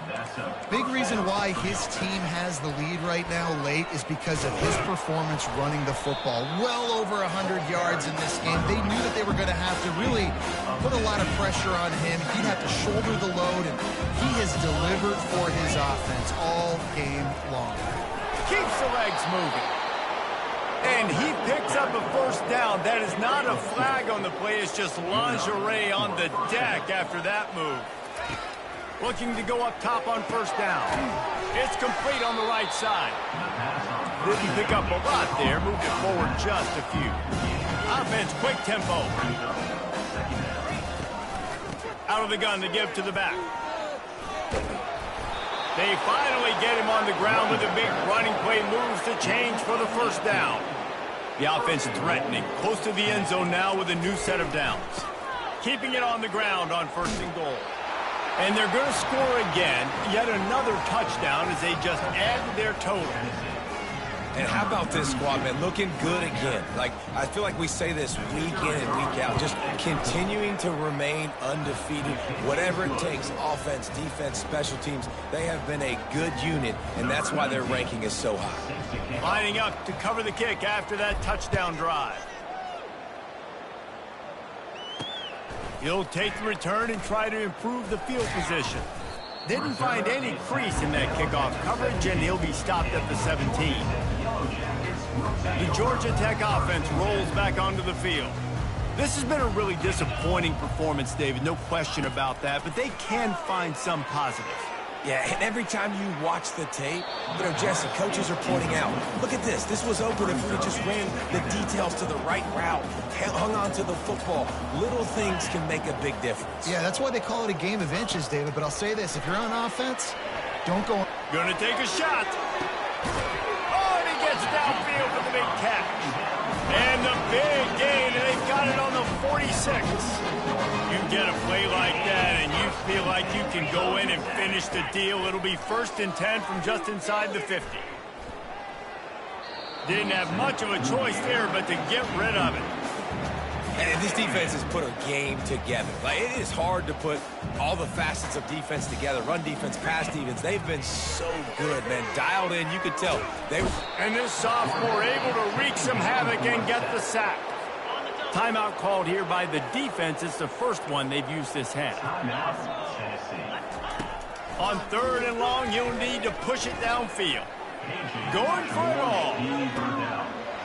[SPEAKER 2] Big reason why his team has the lead right now late is because of his performance running the football. Well over 100 yards in this game. They knew that they were going to have to really put a lot of pressure on him. He'd have to shoulder the load, and he has delivered for his offense all game long.
[SPEAKER 1] Keeps the legs moving. And he picks up a first down. That is not a flag on the play. It's just lingerie on the deck after that move. Looking to go up top on first down. It's complete on the right side. Didn't pick up a lot there. Moved it forward just a few. Offense, quick tempo. Out of the gun to give to the back. They finally get him on the ground with a big running play. Moves the change for the first down. The offense threatening. Close to the end zone now with a new set of downs. Keeping it on the ground on first and goal. And they're going to score again. Yet another touchdown as they just add to their total.
[SPEAKER 3] And how about this squad, man? Looking good again. Like, I feel like we say this week in and week out. Just continuing to remain undefeated. Whatever it takes, offense, defense, special teams, they have been a good unit, and that's why their ranking is so high.
[SPEAKER 1] Lining up to cover the kick after that touchdown drive. He'll take the return and try to improve the field position. Didn't find any crease in that kickoff coverage, and he'll be stopped at the 17. The Georgia Tech offense rolls back onto the field. This has been a really disappointing performance, David, no question about that, but they can find some positives.
[SPEAKER 3] Yeah, and every time you watch the tape, you know, Jesse, coaches are pointing out, look at this. This was open if we just ran the details to the right route, hung on to the football. Little things can make a big difference.
[SPEAKER 2] Yeah, that's why they call it a game of inches, David. But I'll say this, if you're on offense, don't go.
[SPEAKER 1] Gonna take a shot. Oh, and he gets downfield for the big catch. And the big gain, and they've got it on the 46. You get a play like that, and you feel like you can go in and finish the deal. It'll be 1st and 10 from just inside the 50. Didn't have much of a choice there, but to get rid of it.
[SPEAKER 3] And this defense has put a game together. Like, it is hard to put all the facets of defense together. Run defense, pass defense. They've been so good, man. Dialed in, you could tell.
[SPEAKER 1] And this sophomore able to wreak some havoc and get the sack. Timeout called here by the defense. It's the first one they've used this half. On 3rd and long, you'll need to push it downfield. Going for it all.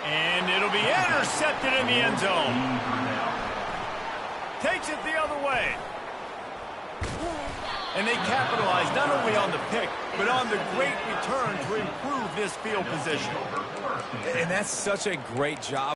[SPEAKER 1] And it'll be intercepted in the end zone. Takes it the other way. And they capitalize not only on the pick, but on the great return to improve this field position.
[SPEAKER 3] And that's such a great job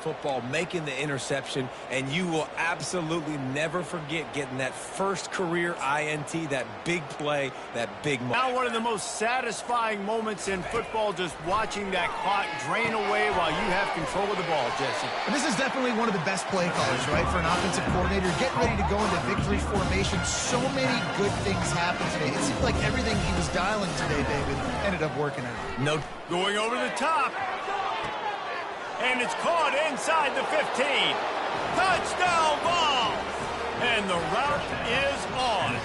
[SPEAKER 3] football, making the interception, and you will absolutely never forget getting that first career INT, that big play, that big moment.
[SPEAKER 1] Now one of the most satisfying moments in football, just watching that clock drain away while you have control of the ball, Jesse.
[SPEAKER 2] And this is definitely one of the best play callers, right, for an offensive coordinator. Getting ready to go into victory formation. So many good things happened today. It seemed like everything he was dialing today, David, ended up working out.
[SPEAKER 3] No.
[SPEAKER 1] Going over the top. And it's caught inside the 15. Touchdown ball! And the route is on.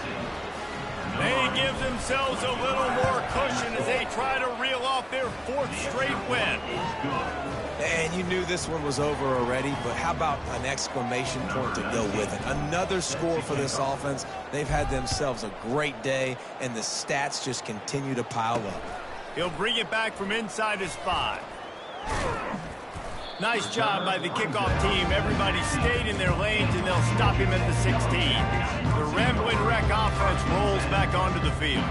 [SPEAKER 1] They give themselves a little more cushion as they try to reel off their 4th straight win.
[SPEAKER 3] And you knew this one was over already, but how about an exclamation point to go with it? Another score for this offense. They've had themselves a great day, and the stats just continue to pile up.
[SPEAKER 1] He'll bring it back from inside his 5. Nice job by the kickoff team. Everybody stayed in their lanes, and they'll stop him at the 16. The Rambling Wreck offense rolls back onto the field.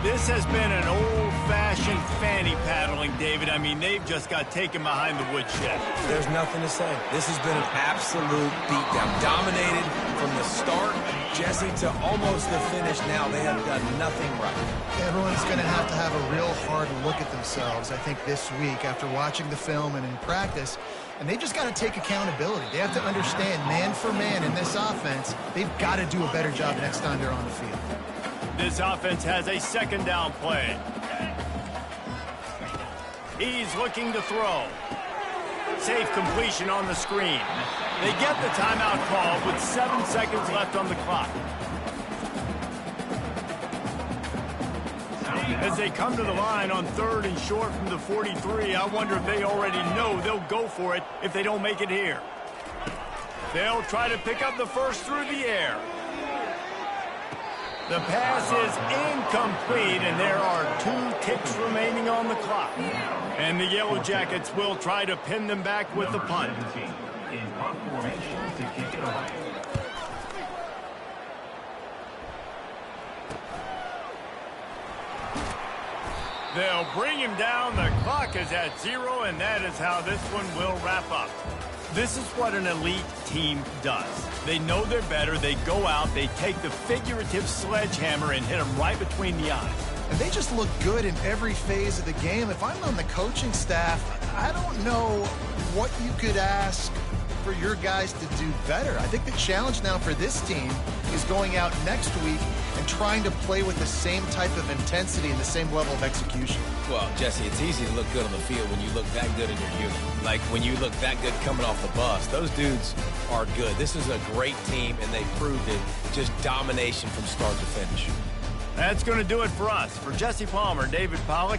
[SPEAKER 1] This has been an old-fashioned fanny paddling, David. I mean, they've just got taken behind the woodshed.
[SPEAKER 3] There's nothing to say. This has been an absolute beatdown. Dominated from the start, Jesse, to almost the finish now. They have done nothing right.
[SPEAKER 2] Everyone's going to have a real hard look at themselves, I think, this week after watching the film and in practice. And they just got to take accountability. They have to understand, man for man in this offense, they've got to do a better job next time they're on the field.
[SPEAKER 1] This offense has a 2nd down play. He's looking to throw. Safe completion on the screen. They get the timeout call with 7 seconds left on the clock. As they come to the line on 3rd and short from the 43, I wonder if they already know they'll go for it if they don't make it here. They'll try to pick up the first through the air. The pass is incomplete, and there are 2 ticks remaining on the clock. And the Yellow Jackets will try to pin them back with the punt.
[SPEAKER 5] In punt formation to kick it away.
[SPEAKER 1] They'll bring him down. The clock is at 0, and that is how this one will wrap up. This is what an elite team does. They know they're better. They go out. They take the figurative sledgehammer and hit them right between the eyes.
[SPEAKER 2] And they just look good in every phase of the game. If I'm on the coaching staff, I don't know what you could ask for your guys to do better. I think the challenge now for this team is going out next week and trying to play with the same type of intensity and the same level of execution.
[SPEAKER 3] Well, Jesse, it's easy to look good on the field when you look that good in your unit. Like when you look that good coming off the bus. Those dudes are good. This is a great team, and they proved it. Just domination from start to finish.
[SPEAKER 1] That's going to do it for us. For Jesse Palmer, David Pollack,